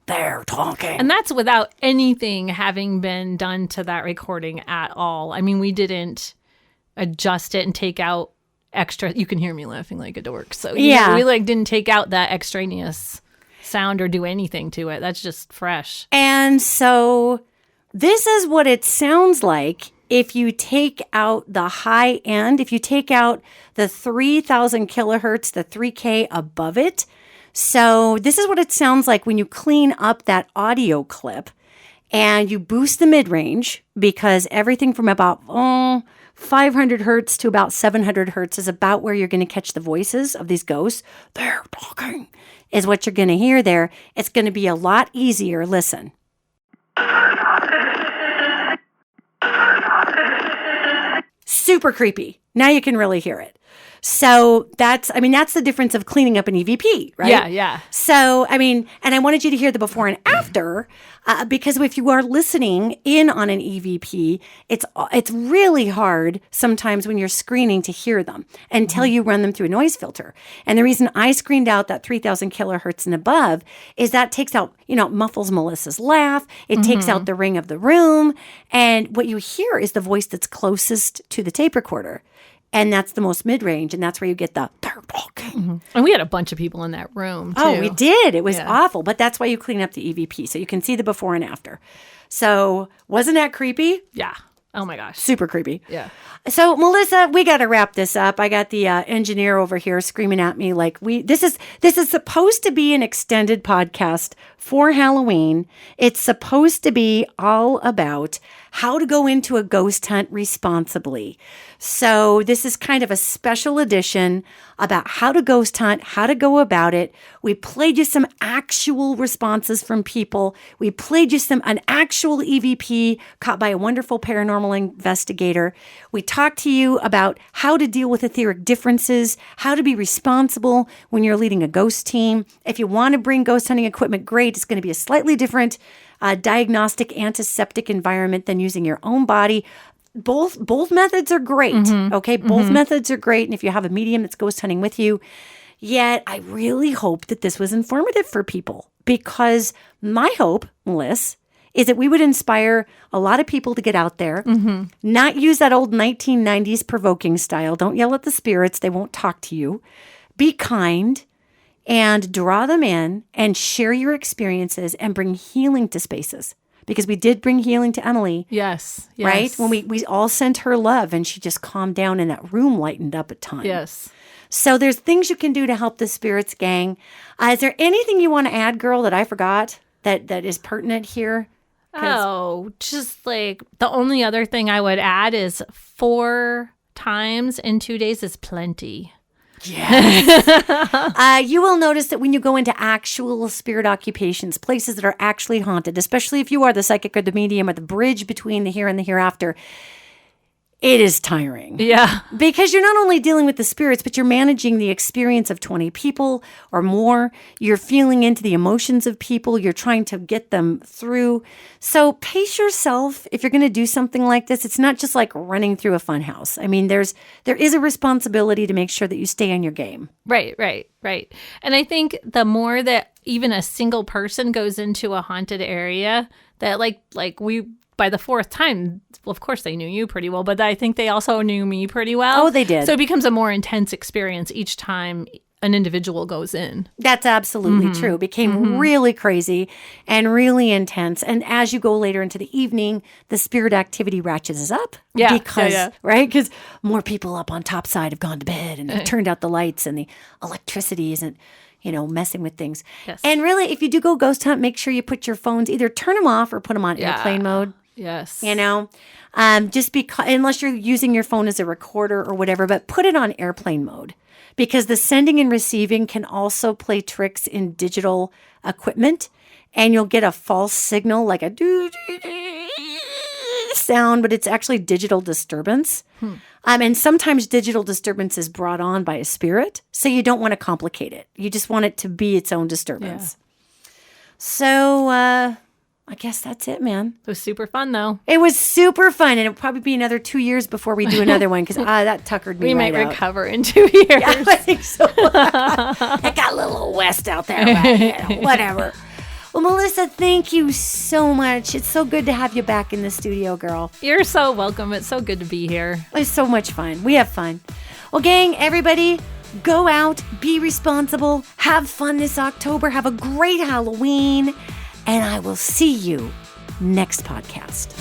They're talking. And that's without anything having been done to that recording at all. I mean, we didn't adjust it and take out extra. You can hear me laughing like a dork. So yeah, we like didn't take out that extraneous sound or do anything to it. That's just fresh. And so this is what it sounds like if you take out the high end, if you take out the 3,000 kilohertz, the 3K above it. So this is what it sounds like when you clean up that audio clip and you boost the mid-range, because everything from about 500 hertz to about 700 hertz is about where you're going to catch the voices of these ghosts. They're talking is what you're going to hear there. It's going to be a lot easier. Listen. Super creepy. Now you can really hear it. So that's the difference of cleaning up an EVP, right? Yeah, yeah. So, and I wanted you to hear the before and after, because if you are listening in on an EVP, it's really hard sometimes when you're screening to hear them until you run them through a noise filter. And the reason I screened out that 3,000 kilohertz and above is that takes out, muffles Melissa's laugh. It takes out the ring of the room. And what you hear is the voice that's closest to the tape recorder. And that's the most mid-range, and that's where you get the they're talking. Mm-hmm. And we had a bunch of people in that room, too. Oh, we did. It was awful, but that's why you clean up the EVP, so you can see the before and after. So wasn't that creepy? Yeah. Oh, my gosh. Super creepy. Yeah. So, Melissa, we got to wrap this up. I got the engineer over here screaming at me like this is supposed to be an extended podcast for Halloween. It's supposed to be all about how to go into a ghost hunt responsibly. So this is kind of a special edition about how to ghost hunt, how to go about it. We played you some actual responses from people. We played you an actual EVP caught by a wonderful paranormal investigator. We talked to you about how to deal with etheric differences, how to be responsible when you're leading a ghost team. If you want to bring ghost hunting equipment, great. It's going to be a slightly different diagnostic antiseptic environment than using your own body. Both methods are great. Okay, both methods are great. And if you have a medium that's ghost hunting with you, yet I really hope that this was informative for people, because my hope, Melissa, is that we would inspire a lot of people to get out there, not use that old 1990s provoking style. Don't yell at the spirits. They won't talk to you. Be kind and draw them in and share your experiences and bring healing to spaces. Because we did bring healing to Emily. Yes. Right? When we all sent her love and she just calmed down and that room lightened up a ton. Yes. So there's things you can do to help the spirits, gang. Is there anything you want to add, girl, that I forgot that is pertinent here? Oh, just like the only other thing I would add is 4 times in 2 days is plenty. Yes. You will notice that when you go into actual spirit occupations, places that are actually haunted, especially if you are the psychic or the medium or the bridge between the here and the hereafter, it is tiring. Yeah. Because you're not only dealing with the spirits, but you're managing the experience of 20 people or more. You're feeling into the emotions of people. You're trying to get them through. So pace yourself if you're going to do something like this. It's not just like running through a fun house. There is a responsibility to make sure that you stay on your game. Right. And I think the more that even a single person goes into a haunted area, that like we, by the 4th time, well, of course they knew you pretty well, but I think they also knew me pretty well. Oh, they did. So it becomes a more intense experience each time an individual goes in. That's absolutely true. It became really crazy and really intense. And as you go later into the evening, the spirit activity ratchets up. Yeah, Because, yeah. right? Because more people up on top side have gone to bed and they've turned out the lights and the electricity isn't, messing with things. Yes. And really, if you do go ghost hunt, make sure you put your phones, either turn them off or put them on airplane mode. Yes. Just because, unless you're using your phone as a recorder or whatever, but put it on airplane mode because the sending and receiving can also play tricks in digital equipment and you'll get a false signal like a sound, but it's actually digital disturbance. And sometimes digital disturbance is brought on by a spirit, so you don't want to complicate it. You just want it to be its own disturbance. So, I guess that's it, man. It was super fun, though. It was super fun, and it'll probably be another 2 years before we do another one because that tuckered me We right might out. recover in 2 years. Yeah, I think so. I got a little west out there, but whatever. Well, Melissa, thank you so much. It's so good to have you back in the studio, girl. You're so welcome. It's so good to be here. It's so much fun. We have fun. Well, gang, everybody, go out, be responsible, have fun this October, have a great Halloween, and I will see you next podcast.